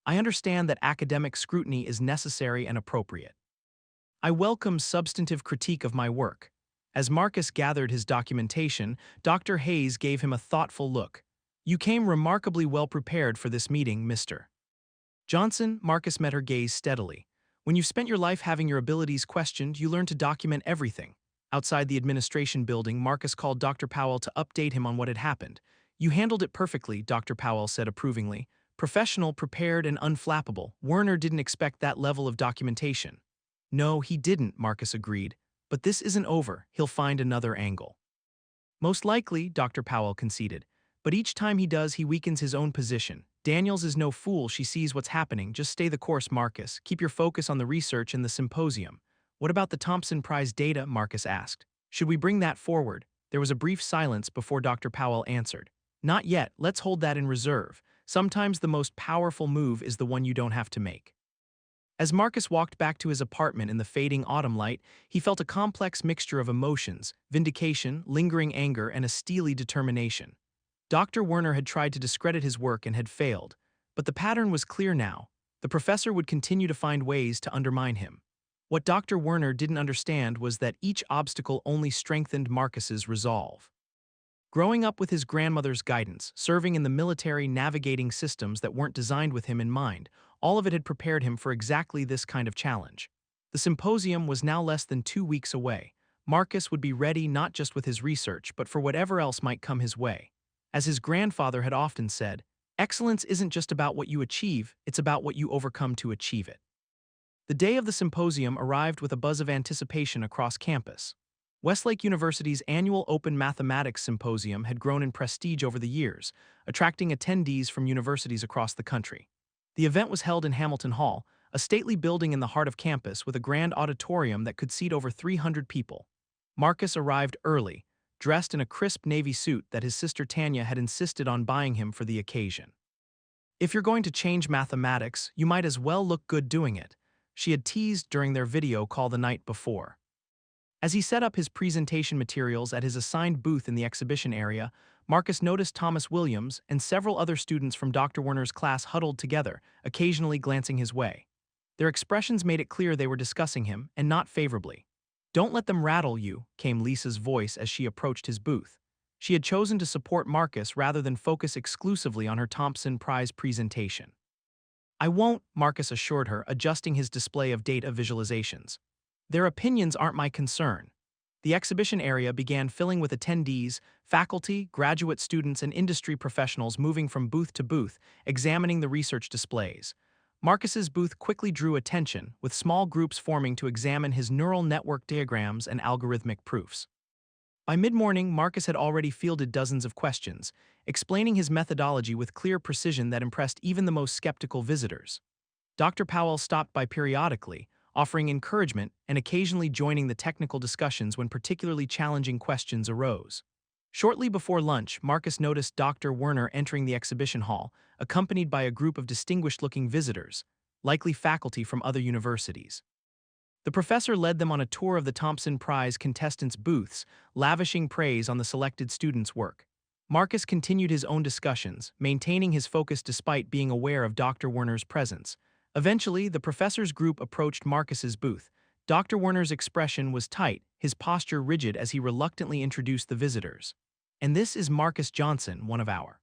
I understand that academic scrutiny is necessary and appropriate. I welcome substantive critique of my work. As Marcus gathered his documentation, Dr. Hayes gave him a thoughtful look. You came remarkably well prepared for this meeting, Mr. Johnson. Marcus met her gaze steadily. When you've spent your life having your abilities questioned, you learn to document everything. Outside the administration building, Marcus called Dr. Powell to update him on what had happened. You handled it perfectly, Dr. Powell said approvingly. Professional, prepared, and unflappable. Werner didn't expect that level of documentation. No, he didn't, Marcus agreed. But this isn't over. He'll find another angle. Most likely, Dr. Powell conceded. But each time he does, he weakens his own position. Daniels is no fool. She sees what's happening. Just stay the course, Marcus. Keep your focus on the research and the symposium. What about the Thompson Prize data? Marcus asked. Should we bring that forward? There was a brief silence before Dr. Powell answered. Not yet. Let's hold that in reserve. Sometimes the most powerful move is the one you don't have to make. As Marcus walked back to his apartment in the fading autumn light, he felt a complex mixture of emotions, vindication, lingering anger, and a steely determination. Dr. Werner had tried to discredit his work and had failed, but the pattern was clear now. The professor would continue to find ways to undermine him. What Dr. Werner didn't understand was that each obstacle only strengthened Marcus's resolve. Growing up with his grandmother's guidance, serving in the military, navigating systems that weren't designed with him in mind, all of it had prepared him for exactly this kind of challenge. The symposium was now less than 2 weeks away. Marcus would be ready not just with his research, but for whatever else might come his way. As his grandfather had often said, excellence isn't just about what you achieve, it's about what you overcome to achieve it. The day of the symposium arrived with a buzz of anticipation across campus. Westlake University's annual Open Mathematics Symposium had grown in prestige over the years, attracting attendees from universities across the country. The event was held in Hamilton Hall, a stately building in the heart of campus with a grand auditorium that could seat over 300 people. Marcus arrived early, dressed in a crisp navy suit that his sister Tanya had insisted on buying him for the occasion. If you're going to change mathematics, you might as well look good doing it, she had teased during their video call the night before. As he set up his presentation materials at his assigned booth in the exhibition area, Marcus noticed Thomas Williams and several other students from Dr. Werner's class huddled together, occasionally glancing his way. Their expressions made it clear they were discussing him, and not favorably. Don't let them rattle you, came Lisa's voice as she approached his booth. She had chosen to support Marcus rather than focus exclusively on her Thompson Prize presentation. I won't, Marcus assured her, adjusting his display of data visualizations. Their opinions aren't my concern. The exhibition area began filling with attendees, faculty, graduate students, and industry professionals moving from booth to booth, examining the research displays. Marcus's booth quickly drew attention, with small groups forming to examine his neural network diagrams and algorithmic proofs. By mid-morning, Marcus had already fielded dozens of questions, explaining his methodology with clear precision that impressed even the most skeptical visitors. Dr. Powell stopped by periodically, offering encouragement and occasionally joining the technical discussions when particularly challenging questions arose. Shortly before lunch, Marcus noticed Dr. Werner entering the exhibition hall, accompanied by a group of distinguished-looking visitors, likely faculty from other universities. The professor led them on a tour of the Thompson Prize contestants' booths, lavishing praise on the selected students' work. Marcus continued his own discussions, maintaining his focus despite being aware of Dr. Werner's presence. Eventually, the professor's group approached Marcus's booth. Dr. Werner's expression was tight, his posture rigid as he reluctantly introduced the visitors. And this is Marcus Johnson, one of our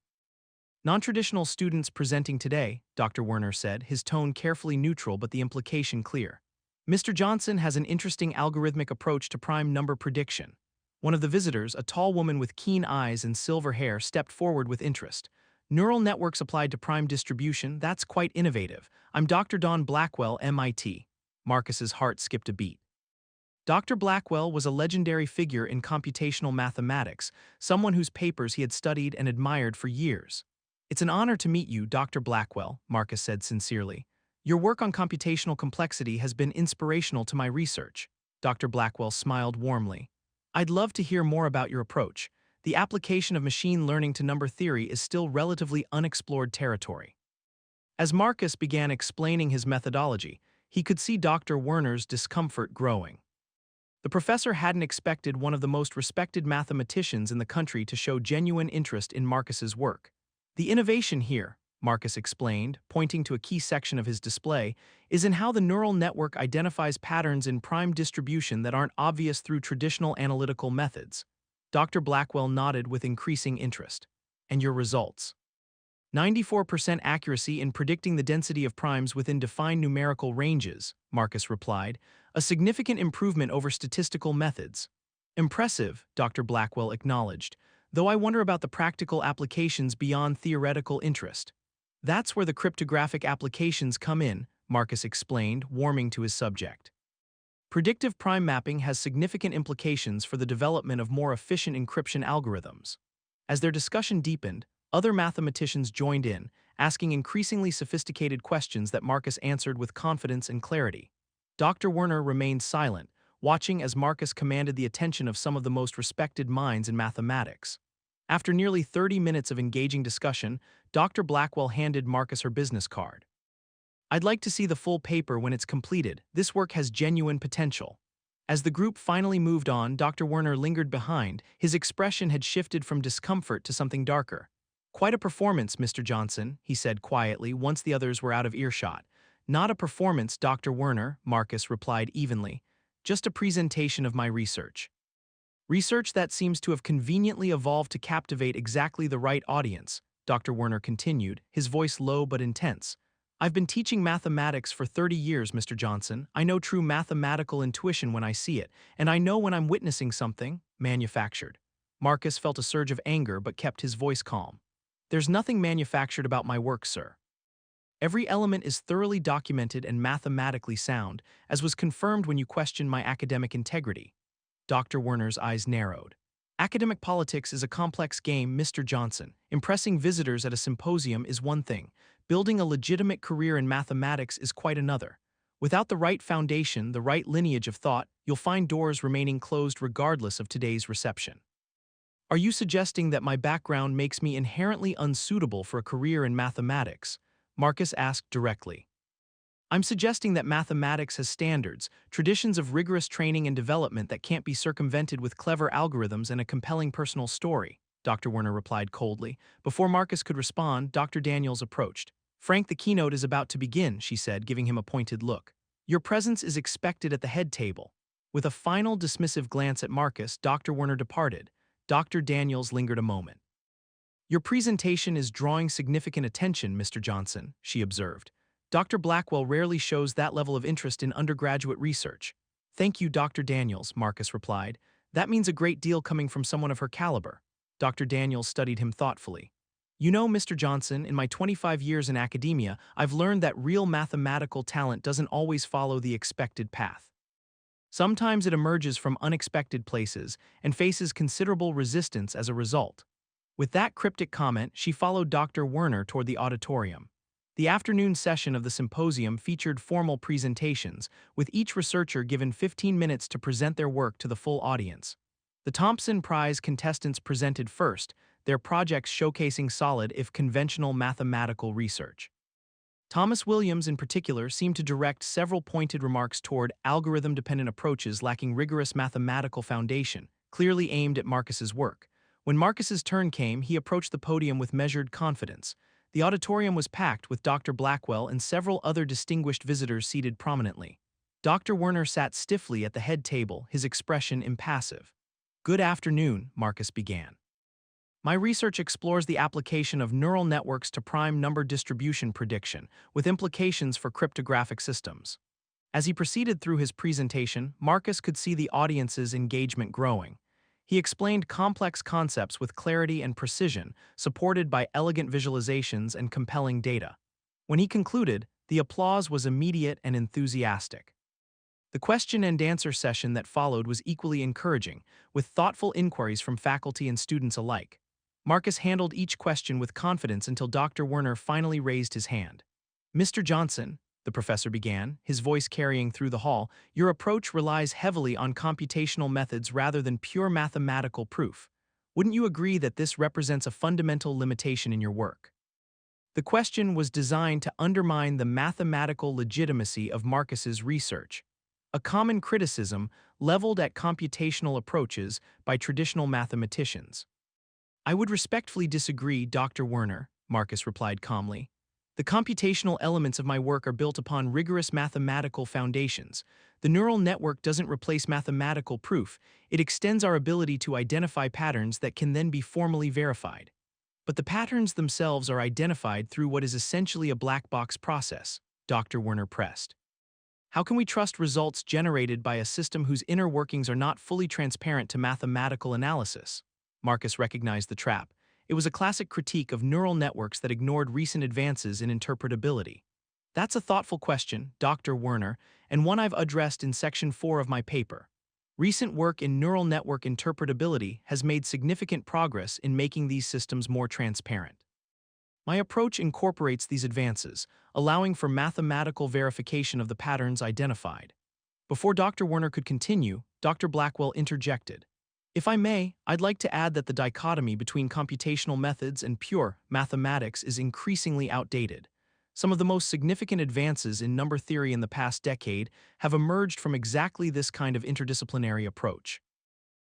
non-traditional students presenting today, Dr. Werner said, his tone carefully neutral but the implication clear. Mr. Johnson has an interesting algorithmic approach to prime number prediction. One of the visitors, a tall woman with keen eyes and silver hair, stepped forward with interest. Neural networks applied to prime distribution, that's quite innovative. I'm Dr. Don Blackwell, MIT. Marcus's heart skipped a beat. Dr. Blackwell was a legendary figure in computational mathematics, someone whose papers he had studied and admired for years. It's an honor to meet you, Dr. Blackwell, Marcus said sincerely. Your work on computational complexity has been inspirational to my research. Dr. Blackwell smiled warmly. I'd love to hear more about your approach. The application of machine learning to number theory is still relatively unexplored territory. As Marcus began explaining his methodology, he could see Dr. Werner's discomfort growing. The professor hadn't expected one of the most respected mathematicians in the country to show genuine interest in Marcus's work. The innovation here, Marcus explained, pointing to a key section of his display, is in how the neural network identifies patterns in prime distribution that aren't obvious through traditional analytical methods. Dr. Blackwell nodded with increasing interest. And your results? 94% accuracy in predicting the density of primes within defined numerical ranges, Marcus replied, a significant improvement over statistical methods. Impressive, Dr. Blackwell acknowledged, though I wonder about the practical applications beyond theoretical interest. That's where the cryptographic applications come in, Marcus explained, warming to his subject. Predictive prime mapping has significant implications for the development of more efficient encryption algorithms. As their discussion deepened, other mathematicians joined in, asking increasingly sophisticated questions that Marcus answered with confidence and clarity. Dr. Werner remained silent, watching as Marcus commanded the attention of some of the most respected minds in mathematics. After nearly 30 minutes of engaging discussion, Dr. Blackwell handed Marcus her business card. I'd like to see the full paper when it's completed. This work has genuine potential. As the group finally moved on, Dr. Werner lingered behind. His expression had shifted from discomfort to something darker. Quite a performance, Mr. Johnson, he said quietly once the others were out of earshot. Not a performance, Dr. Werner, Marcus replied evenly. Just a presentation of my research. Research that seems to have conveniently evolved to captivate exactly the right audience, Dr. Werner continued, his voice low but intense. I've been teaching mathematics for 30 years, Mr. Johnson. I know true mathematical intuition when I see it, and I know when I'm witnessing something manufactured. Marcus felt a surge of anger but kept his voice calm. There's nothing manufactured about my work, sir. Every element is thoroughly documented and mathematically sound, as was confirmed when you questioned my academic integrity. Dr. Werner's eyes narrowed. Academic politics is a complex game, Mr. Johnson. Impressing visitors at a symposium is one thing. Building a legitimate career in mathematics is quite another. Without the right foundation, the right lineage of thought, you'll find doors remaining closed regardless of today's reception. Are you suggesting that my background makes me inherently unsuitable for a career in mathematics? Marcus asked directly. I'm suggesting that mathematics has standards, traditions of rigorous training and development that can't be circumvented with clever algorithms and a compelling personal story, Dr. Werner replied coldly. Before Marcus could respond, Dr. Daniels approached. Frank, the keynote is about to begin, she said, giving him a pointed look. Your presence is expected at the head table. With a final dismissive glance at Marcus, Dr. Werner departed. Dr. Daniels lingered a moment. Your presentation is drawing significant attention, Mr. Johnson, she observed. Dr. Blackwell rarely shows that level of interest in undergraduate research. Thank you, Dr. Daniels, Marcus replied. That means a great deal coming from someone of her caliber. Dr. Daniels studied him thoughtfully. You know, Mr. Johnson, in my 25 years in academia, I've learned that real mathematical talent doesn't always follow the expected path. Sometimes it emerges from unexpected places and faces considerable resistance as a result. With that cryptic comment, she followed Dr. Werner toward the auditorium. The afternoon session of the symposium featured formal presentations, with each researcher given 15 minutes to present their work to the full audience. The Thompson Prize contestants presented first, their projects showcasing solid if conventional mathematical research. Thomas Williams in particular seemed to direct several pointed remarks toward algorithm-dependent approaches lacking rigorous mathematical foundation, clearly aimed at Marcus's work. When Marcus's turn came, he approached the podium with measured confidence. The auditorium was packed with Dr. Blackwell and several other distinguished visitors seated prominently. Dr. Werner sat stiffly at the head table, his expression impassive. Good afternoon, Marcus began. My research explores the application of neural networks to prime number distribution prediction, with implications for cryptographic systems. As he proceeded through his presentation, Marcus could see the audience's engagement growing. He explained complex concepts with clarity and precision, supported by elegant visualizations and compelling data. When he concluded, the applause was immediate and enthusiastic. The question and answer session that followed was equally encouraging, with thoughtful inquiries from faculty and students alike. Marcus handled each question with confidence until Dr. Werner finally raised his hand. Mr. Johnson, the professor began, his voice carrying through the hall, your approach relies heavily on computational methods rather than pure mathematical proof. Wouldn't you agree that this represents a fundamental limitation in your work? The question was designed to undermine the mathematical legitimacy of Marcus's research, a common criticism leveled at computational approaches by traditional mathematicians. I would respectfully disagree, Dr. Werner, Marcus replied calmly. The computational elements of my work are built upon rigorous mathematical foundations. The neural network doesn't replace mathematical proof, it extends our ability to identify patterns that can then be formally verified. But the patterns themselves are identified through what is essentially a black box process, Dr. Werner pressed. How can we trust results generated by a system whose inner workings are not fully transparent to mathematical analysis? Marcus recognized the trap. It was a classic critique of neural networks that ignored recent advances in interpretability. That's a thoughtful question, Dr. Werner, and one I've addressed in Section 4 of my paper. Recent work in neural network interpretability has made significant progress in making these systems more transparent. My approach incorporates these advances, allowing for mathematical verification of the patterns identified. Before Dr. Werner could continue, Dr. Blackwell interjected. If I may, I'd like to add that the dichotomy between computational methods and pure mathematics is increasingly outdated. Some of the most significant advances in number theory in the past decade have emerged from exactly this kind of interdisciplinary approach.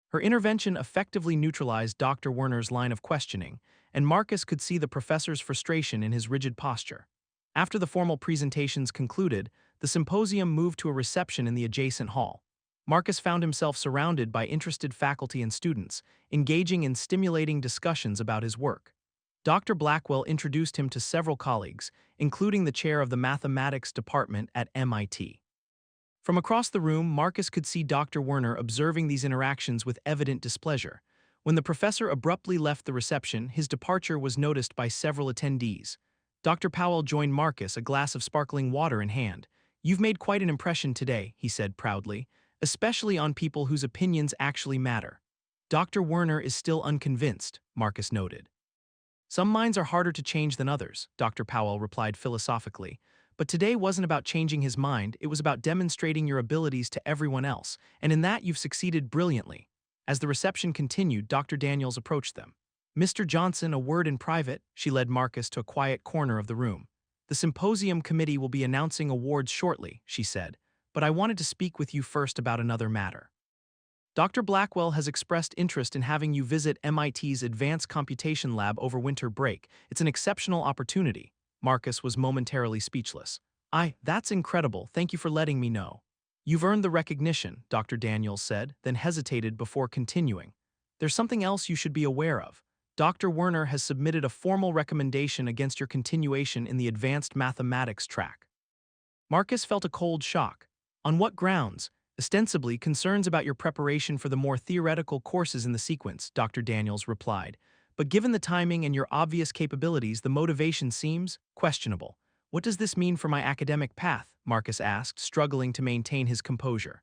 Her intervention effectively neutralized Dr. Werner's line of questioning, and Marcus could see the professor's frustration in his rigid posture. After the formal presentations concluded, the symposium moved to a reception in the adjacent hall. Marcus found himself surrounded by interested faculty and students, engaging in stimulating discussions about his work. Dr. Blackwell introduced him to several colleagues, including the chair of the mathematics department at MIT. From across the room, Marcus could see Dr. Werner observing these interactions with evident displeasure. When the professor abruptly left the reception, his departure was noticed by several attendees. Dr. Powell joined Marcus, a glass of sparkling water in hand. You've made quite an impression today, he said proudly, especially on people whose opinions actually matter. Dr. Werner is still unconvinced, Marcus noted. Some minds are harder to change than others, Dr. Powell replied philosophically. But today wasn't about changing his mind, it was about demonstrating your abilities to everyone else, and in that you've succeeded brilliantly. As the reception continued, Dr. Daniels approached them. Mr. Johnson, a word in private, she led Marcus to a quiet corner of the room. The Symposium committee will be announcing awards shortly, she said, but I wanted to speak with you first about another matter. Dr. Blackwell has expressed interest in having you visit MIT's Advanced Computation Lab over winter break. It's an exceptional opportunity. Marcus was momentarily speechless. That's incredible, thank you for letting me know. You've earned the recognition, Dr. Daniels said, then hesitated before continuing. There's something else you should be aware of. Dr. Werner has submitted a formal recommendation against your continuation in the advanced mathematics track. Marcus felt a cold shock. On what grounds? Ostensibly, concerns about your preparation for the more theoretical courses in the sequence, Dr. Daniels replied. But given the timing and your obvious capabilities, the motivation seems questionable. What does this mean for my academic path? Marcus asked, struggling to maintain his composure.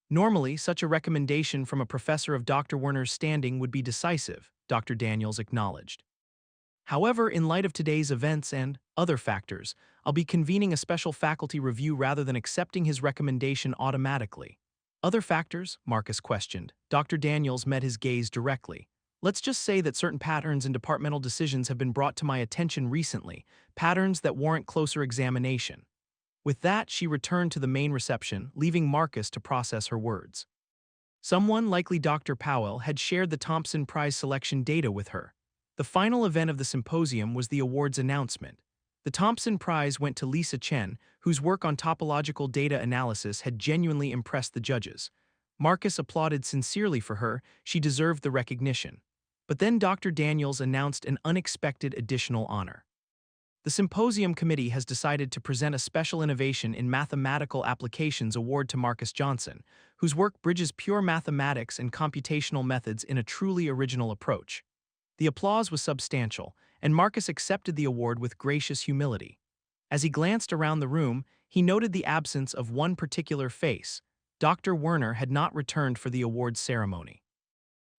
Normally, such a recommendation from a professor of Dr. Werner's standing would be decisive, Dr. Daniels acknowledged. However, in light of today's events and other factors, I'll be convening a special faculty review rather than accepting his recommendation automatically. Other factors? Marcus questioned. Dr. Daniels met his gaze directly. Let's just say that certain patterns in departmental decisions have been brought to my attention recently, patterns that warrant closer examination. With that, she returned to the main reception, leaving Marcus to process her words. Someone, likely Dr. Powell, had shared the Thompson Prize selection data with her. The final event of the symposium was the awards announcement. The Thompson Prize went to Lisa Chen, whose work on topological data analysis had genuinely impressed the judges. Marcus applauded sincerely for her, she deserved the recognition. But then Dr. Daniels announced an unexpected additional honor. The Symposium Committee has decided to present a Special Innovation in Mathematical Applications award to Marcus Johnson, whose work bridges pure mathematics and computational methods in a truly original approach. The applause was substantial, and Marcus accepted the award with gracious humility. As he glanced around the room, he noted the absence of one particular face. Dr. Werner had not returned for the awards ceremony.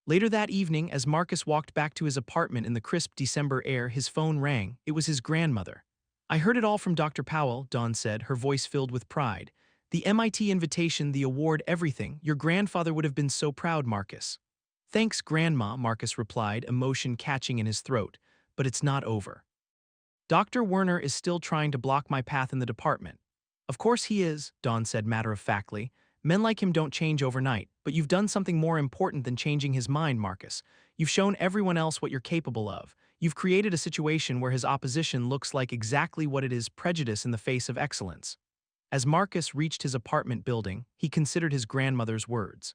Later that evening, as Marcus walked back to his apartment in the crisp December air, his phone rang. It was his grandmother. I heard it all from Dr. Powell, Dawn said, her voice filled with pride. The MIT invitation, the award, everything. Your grandfather would have been so proud, Marcus. Thanks, Grandma, Marcus replied, emotion catching in his throat. But it's not over. Dr. Werner is still trying to block my path in the department. Of course he is, Dawn said matter-of-factly. Men like him don't change overnight, but you've done something more important than changing his mind, Marcus. You've shown everyone else what you're capable of. You've created a situation where his opposition looks like exactly what it is: prejudice in the face of excellence. As Marcus reached his apartment building, he considered his grandmother's words.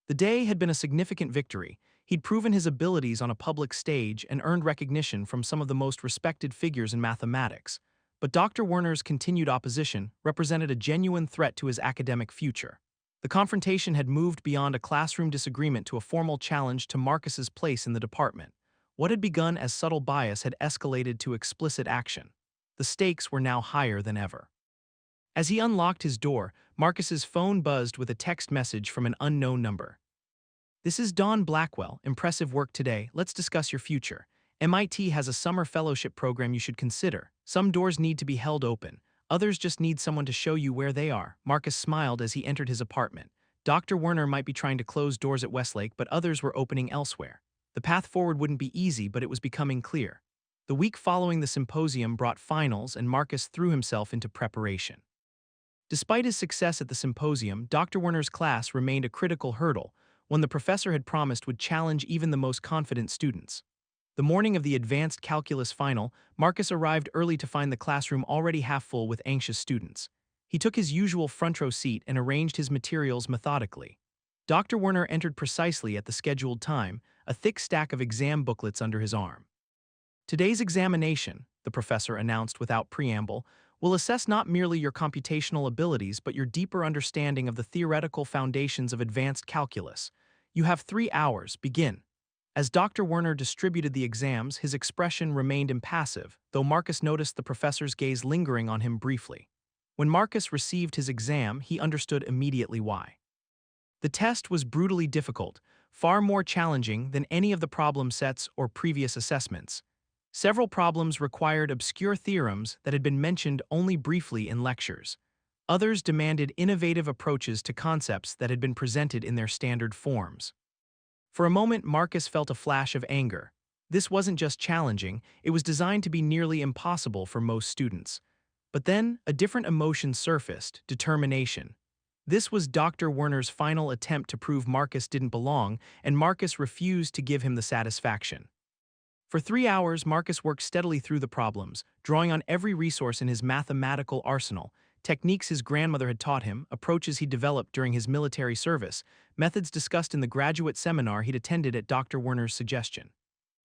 The day had been a significant victory. He'd proven his abilities on a public stage and earned recognition from some of the most respected figures in mathematics. But Dr. Werner's continued opposition represented a genuine threat to his academic future. The confrontation had moved beyond a classroom disagreement to a formal challenge to Marcus's place in the department. What had begun as subtle bias had escalated to explicit action. The stakes were now higher than ever. As he unlocked his door, Marcus's phone buzzed with a text message from an unknown number. This is Dawn Blackwell. Impressive work today. Let's discuss your future. MIT has a summer fellowship program you should consider. Some doors need to be held open. Others just need someone to show you where they are. Marcus smiled as he entered his apartment. Dr. Werner might be trying to close doors at Westlake, but others were opening elsewhere. The path forward wouldn't be easy, but it was becoming clear. The week following the symposium brought finals, and Marcus threw himself into preparation. Despite his success at the symposium, Dr. Werner's class remained a critical hurdle, one the professor had promised would challenge even the most confident students. The morning of the advanced calculus final, Marcus arrived early to find the classroom already half full with anxious students. He took his usual front row seat and arranged his materials methodically. Dr. Werner entered precisely at the scheduled time, a thick stack of exam booklets under his arm. Today's examination, the professor announced without preamble, will assess not merely your computational abilities but your deeper understanding of the theoretical foundations of advanced calculus. You have 3 hours. Begin. As Dr. Werner distributed the exams, his expression remained impassive, though Marcus noticed the professor's gaze lingering on him briefly. When Marcus received his exam, he understood immediately why. The test was brutally difficult, far more challenging than any of the problem sets or previous assessments. Several problems required obscure theorems that had been mentioned only briefly in lectures. Others demanded innovative approaches to concepts that had been presented in their standard forms. For a moment, Marcus felt a flash of anger. This wasn't just challenging, it was designed to be nearly impossible for most students. But then, a different emotion surfaced: determination. This was Dr. Werner's final attempt to prove Marcus didn't belong, and Marcus refused to give him the satisfaction. For 3 hours, Marcus worked steadily through the problems, drawing on every resource in his mathematical arsenal: techniques his grandmother had taught him, approaches he developed during his military service, methods discussed in the graduate seminar he'd attended at Dr. Werner's suggestion.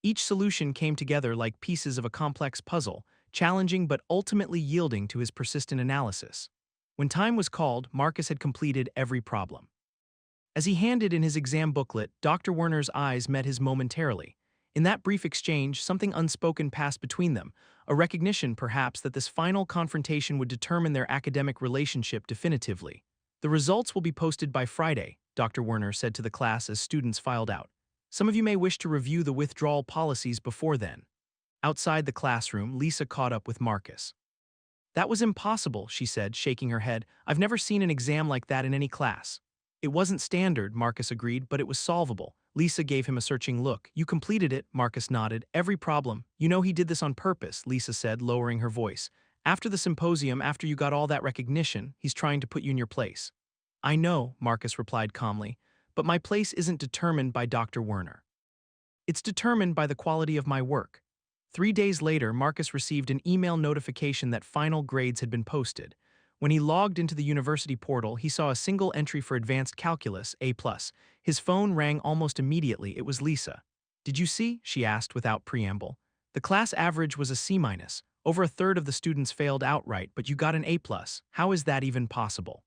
Each solution came together like pieces of a complex puzzle, challenging but ultimately yielding to his persistent analysis. When time was called, Marcus had completed every problem. As he handed in his exam booklet, Dr. Werner's eyes met his momentarily. In that brief exchange, something unspoken passed between them, a recognition, perhaps, that this final confrontation would determine their academic relationship definitively. The results will be posted by Friday, Dr. Werner said to the class as students filed out. Some of you may wish to review the withdrawal policies before then. Outside the classroom, Lisa caught up with Marcus. That was impossible, she said, shaking her head. I've never seen an exam like that in any class. It wasn't standard, Marcus agreed, but it was solvable. Lisa gave him a searching look. You completed it, Marcus nodded. Every problem. You know he did this on purpose, Lisa said, lowering her voice. After the symposium, after you got all that recognition, he's trying to put you in your place. I know, Marcus replied calmly, but my place isn't determined by Dr. Werner. It's determined by the quality of my work. 3 days later, Marcus received an email notification that final grades had been posted. When he logged into the university portal, he saw a single entry for advanced calculus, A+. His phone rang almost immediately. It was Lisa. Did you see? She asked without preamble. The class average was a C-. Over a third of the students failed outright, but you got an A+. How is that even possible?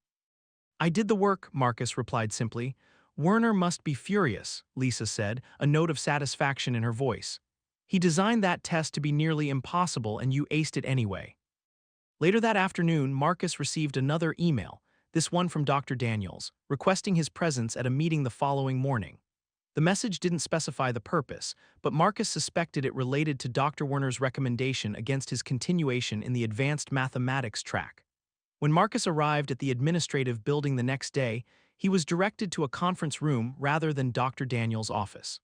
I did the work, Marcus replied simply. Werner must be furious, Lisa said, a note of satisfaction in her voice. He designed that test to be nearly impossible and you aced it anyway. Later that afternoon, Marcus received another email, this one from Dr. Daniels, requesting his presence at a meeting the following morning. The message didn't specify the purpose, but Marcus suspected it related to Dr. Werner's recommendation against his continuation in the advanced mathematics track. When Marcus arrived at the administrative building the next day, he was directed to a conference room rather than Dr. Daniels' office.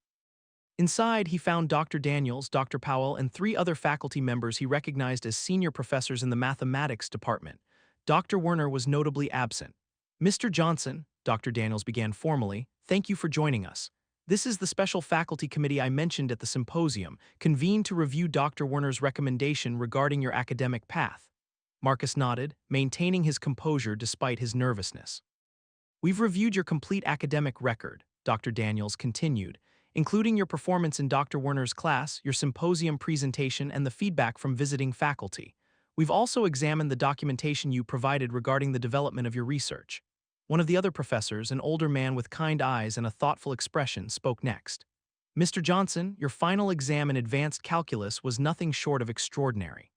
Inside, he found Dr. Daniels, Dr. Powell, and three other faculty members he recognized as senior professors in the mathematics department. Dr. Werner was notably absent. "Mr. Johnson," Dr. Daniels began formally, "thank you for joining us. This is the special faculty committee I mentioned at the symposium, convened to review Dr. Werner's recommendation regarding your academic path." Marcus nodded, maintaining his composure despite his nervousness. "We've reviewed your complete academic record," Dr. Daniels continued, "including your performance in Dr. Werner's class, your symposium presentation, and the feedback from visiting faculty. We've also examined the documentation you provided regarding the development of your research." One of the other professors, an older man with kind eyes and a thoughtful expression, spoke next. "Mr. Johnson, your final exam in advanced calculus was nothing short of extraordinary.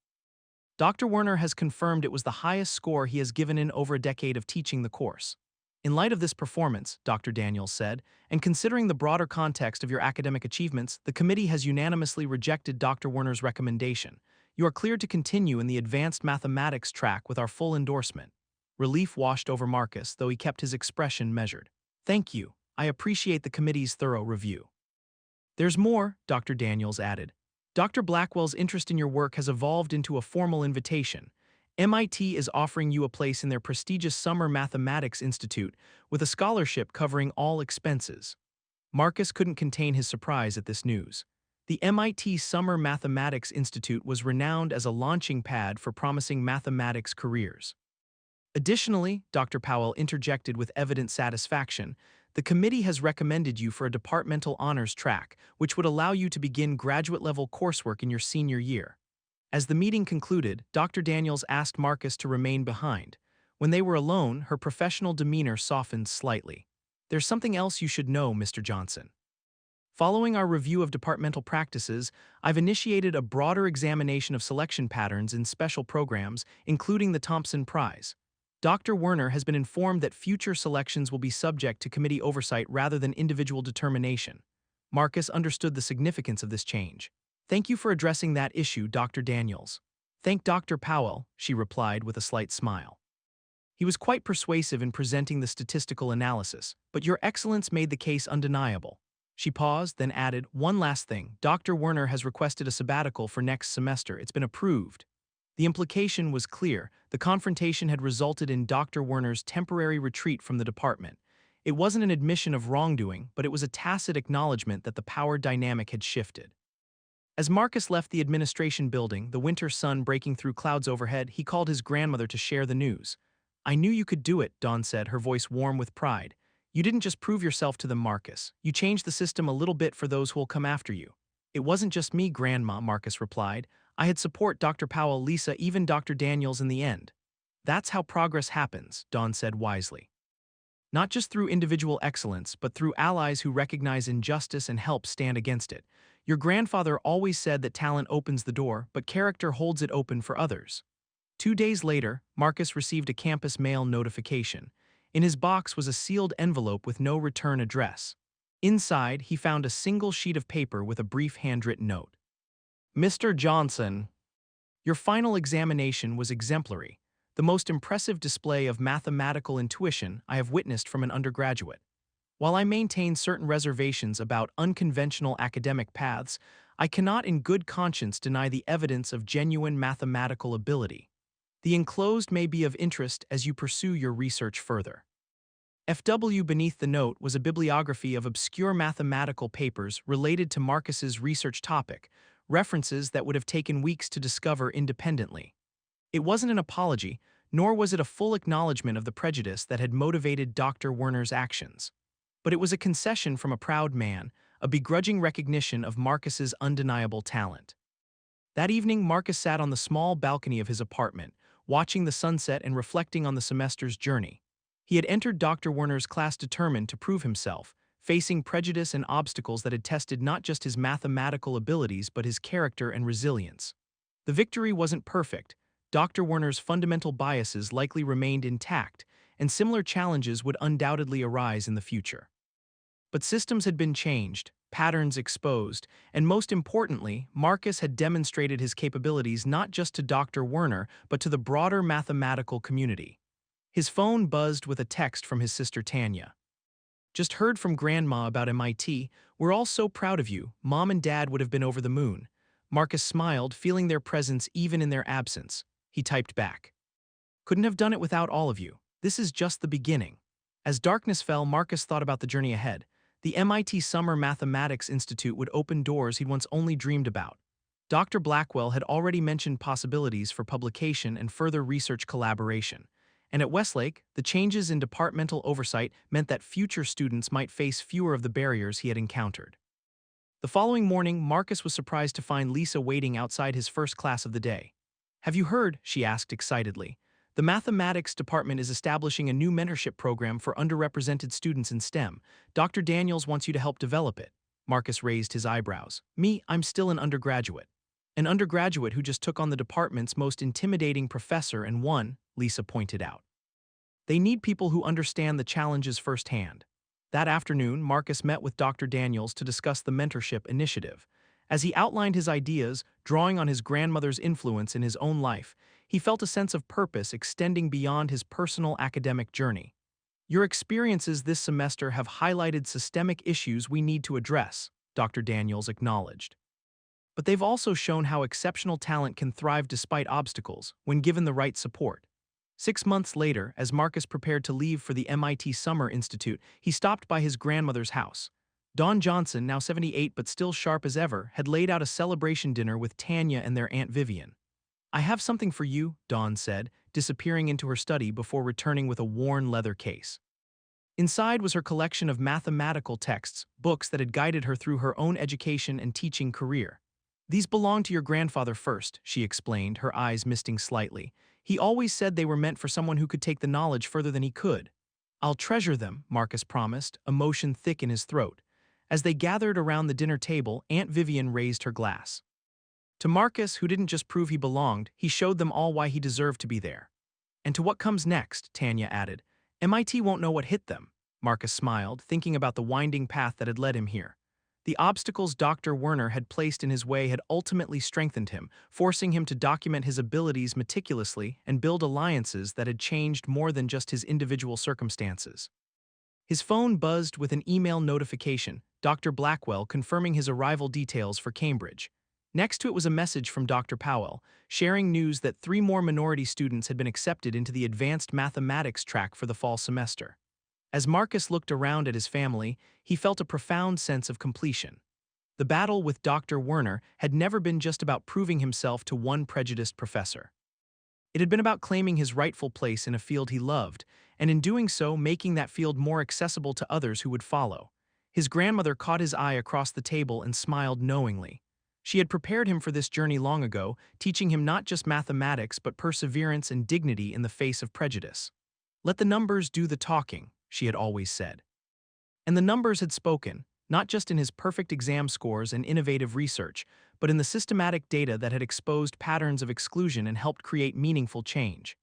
Dr. Werner has confirmed it was the highest score he has given in over a decade of teaching the course. In light of this performance," Dr. Daniels said, "and considering the broader context of your academic achievements, the committee has unanimously rejected Dr. Werner's recommendation. You are cleared to continue in the advanced mathematics track with our full endorsement." Relief washed over Marcus, though he kept his expression measured. "Thank you. I appreciate the committee's thorough review." "There's more," Dr. Daniels added. "Dr. Blackwell's interest in your work has evolved into a formal invitation. MIT is offering you a place in their prestigious Summer Mathematics Institute with a scholarship covering all expenses." Marcus couldn't contain his surprise at this news. The MIT Summer Mathematics Institute was renowned as a launching pad for promising mathematics careers. "Additionally," Dr. Powell interjected with evident satisfaction, "the committee has recommended you for a departmental honors track, which would allow you to begin graduate-level coursework in your senior year." As the meeting concluded, Dr. Daniels asked Marcus to remain behind. When they were alone, her professional demeanor softened slightly. "There's something else you should know, Mr. Johnson. Following our review of departmental practices, I've initiated a broader examination of selection patterns in special programs, including the Thompson Prize. Dr. Werner has been informed that future selections will be subject to committee oversight rather than individual determination." Marcus understood the significance of this change. "Thank you for addressing that issue, Dr. Daniels." "Thank Dr. Powell," she replied with a slight smile. "He was quite persuasive in presenting the statistical analysis, but your excellence made the case undeniable." She paused, then added, "One last thing. Dr. Werner has requested a sabbatical for next semester. It's been approved." The implication was clear. The confrontation had resulted in Dr. Werner's temporary retreat from the department. It wasn't an admission of wrongdoing, but it was a tacit acknowledgement that the power dynamic had shifted. As Marcus left the administration building, the winter sun breaking through clouds overhead, he called his grandmother to share the news. "I knew you could do it," Dawn said, her voice warm with pride. "You didn't just prove yourself to them, Marcus. You changed the system a little bit for those who will come after you." "It wasn't just me, Grandma," Marcus replied. "I had support Dr. Powell, Lisa, even Dr. Daniels in the end." "That's how progress happens," Dawn said wisely. "Not just through individual excellence, but through allies who recognize injustice and help stand against it. Your grandfather always said that talent opens the door, but character holds it open for others." 2 days later, Marcus received a campus mail notification. In his box was a sealed envelope with no return address. Inside, he found a single sheet of paper with a brief handwritten note. "Mr. Johnson, your final examination was exemplary, the most impressive display of mathematical intuition I have witnessed from an undergraduate. While I maintain certain reservations about unconventional academic paths, I cannot in good conscience deny the evidence of genuine mathematical ability. The enclosed may be of interest as you pursue your research further." FW beneath the note was a bibliography of obscure mathematical papers related to Marcus's research topic, references that would have taken weeks to discover independently. It wasn't an apology, nor was it a full acknowledgement of the prejudice that had motivated Dr. Werner's actions. But it was a concession from a proud man, a begrudging recognition of Marcus's undeniable talent. That evening, Marcus sat on the small balcony of his apartment, watching the sunset and reflecting on the semester's journey. He had entered Dr. Werner's class determined to prove himself, facing prejudice and obstacles that had tested not just his mathematical abilities but his character and resilience. The victory wasn't perfect. Dr. Werner's fundamental biases likely remained intact, and similar challenges would undoubtedly arise in the future. But systems had been changed, patterns exposed, and most importantly, Marcus had demonstrated his capabilities not just to Dr. Werner, but to the broader mathematical community. His phone buzzed with a text from his sister Tanya. "Just heard from Grandma about MIT. We're all so proud of you. Mom and Dad would have been over the moon." Marcus smiled, feeling their presence even in their absence. He typed back, "Couldn't have done it without all of you. This is just the beginning." As darkness fell, Marcus thought about the journey ahead. The MIT Summer Mathematics Institute would open doors he'd once only dreamed about. Dr. Blackwell had already mentioned possibilities for publication and further research collaboration. And at Westlake, the changes in departmental oversight meant that future students might face fewer of the barriers he had encountered. The following morning, Marcus was surprised to find Lisa waiting outside his first class of the day. "Have you heard?" she asked excitedly. "The mathematics department is establishing a new mentorship program for underrepresented students in STEM. Dr. Daniels wants you to help develop it." Marcus raised his eyebrows. "Me, I'm still an undergraduate." "An undergraduate who just took on the department's most intimidating professor and won," Lisa pointed out. "They need people who understand the challenges firsthand." That afternoon, Marcus met with Dr. Daniels to discuss the mentorship initiative. As he outlined his ideas, drawing on his grandmother's influence in his own life, he felt a sense of purpose extending beyond his personal academic journey. "Your experiences this semester have highlighted systemic issues we need to address," Dr. Daniels acknowledged. "But they've also shown how exceptional talent can thrive despite obstacles when given the right support." 6 months later, as Marcus prepared to leave for the MIT Summer Institute, he stopped by his grandmother's house. Dawn Johnson, now 78 but still sharp as ever, had laid out a celebration dinner with Tanya and their Aunt Vivian. "I have something for you," Dawn said, disappearing into her study before returning with a worn leather case. Inside was her collection of mathematical texts, books that had guided her through her own education and teaching career. "These belong to your grandfather first," she explained, her eyes misting slightly. "He always said they were meant for someone who could take the knowledge further than he could." "I'll treasure them," Marcus promised, emotion thick in his throat. As they gathered around the dinner table, Aunt Vivian raised her glass. To Marcus, who didn't just prove he belonged, he showed them all why he deserved to be there. "And to what comes next," Tanya added. "MIT won't know what hit them." Marcus smiled, thinking about the winding path that had led him here. The obstacles Dr. Werner had placed in his way had ultimately strengthened him, forcing him to document his abilities meticulously and build alliances that had changed more than just his individual circumstances. His phone buzzed with an email notification, Dr. Blackwell confirming his arrival details for Cambridge. Next to it was a message from Dr. Powell, sharing news that 3 more minority students had been accepted into the advanced mathematics track for the fall semester. As Marcus looked around at his family, he felt a profound sense of completion. The battle with Dr. Werner had never been just about proving himself to one prejudiced professor. It had been about claiming his rightful place in a field he loved, and in doing so making that field more accessible to others who would follow. His grandmother caught his eye across the table and smiled knowingly. She had prepared him for this journey long ago, teaching him not just mathematics but perseverance and dignity in the face of prejudice. "Let the numbers do the talking," she had always said. And the numbers had spoken, not just in his perfect exam scores and innovative research, but in the systematic data that had exposed patterns of exclusion and helped create meaningful change.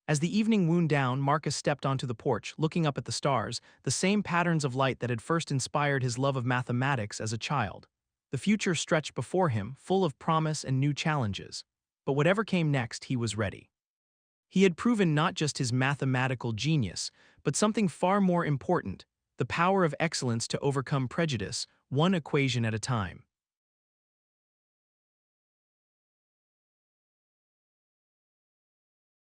As the evening wound down, Marcus stepped onto the porch, looking up at the stars, the same patterns of light that had first inspired his love of mathematics as a child. The future stretched before him, full of promise and new challenges. But whatever came next, he was ready. He had proven not just his mathematical genius, but something far more important, the power of excellence to overcome prejudice, one equation at a time.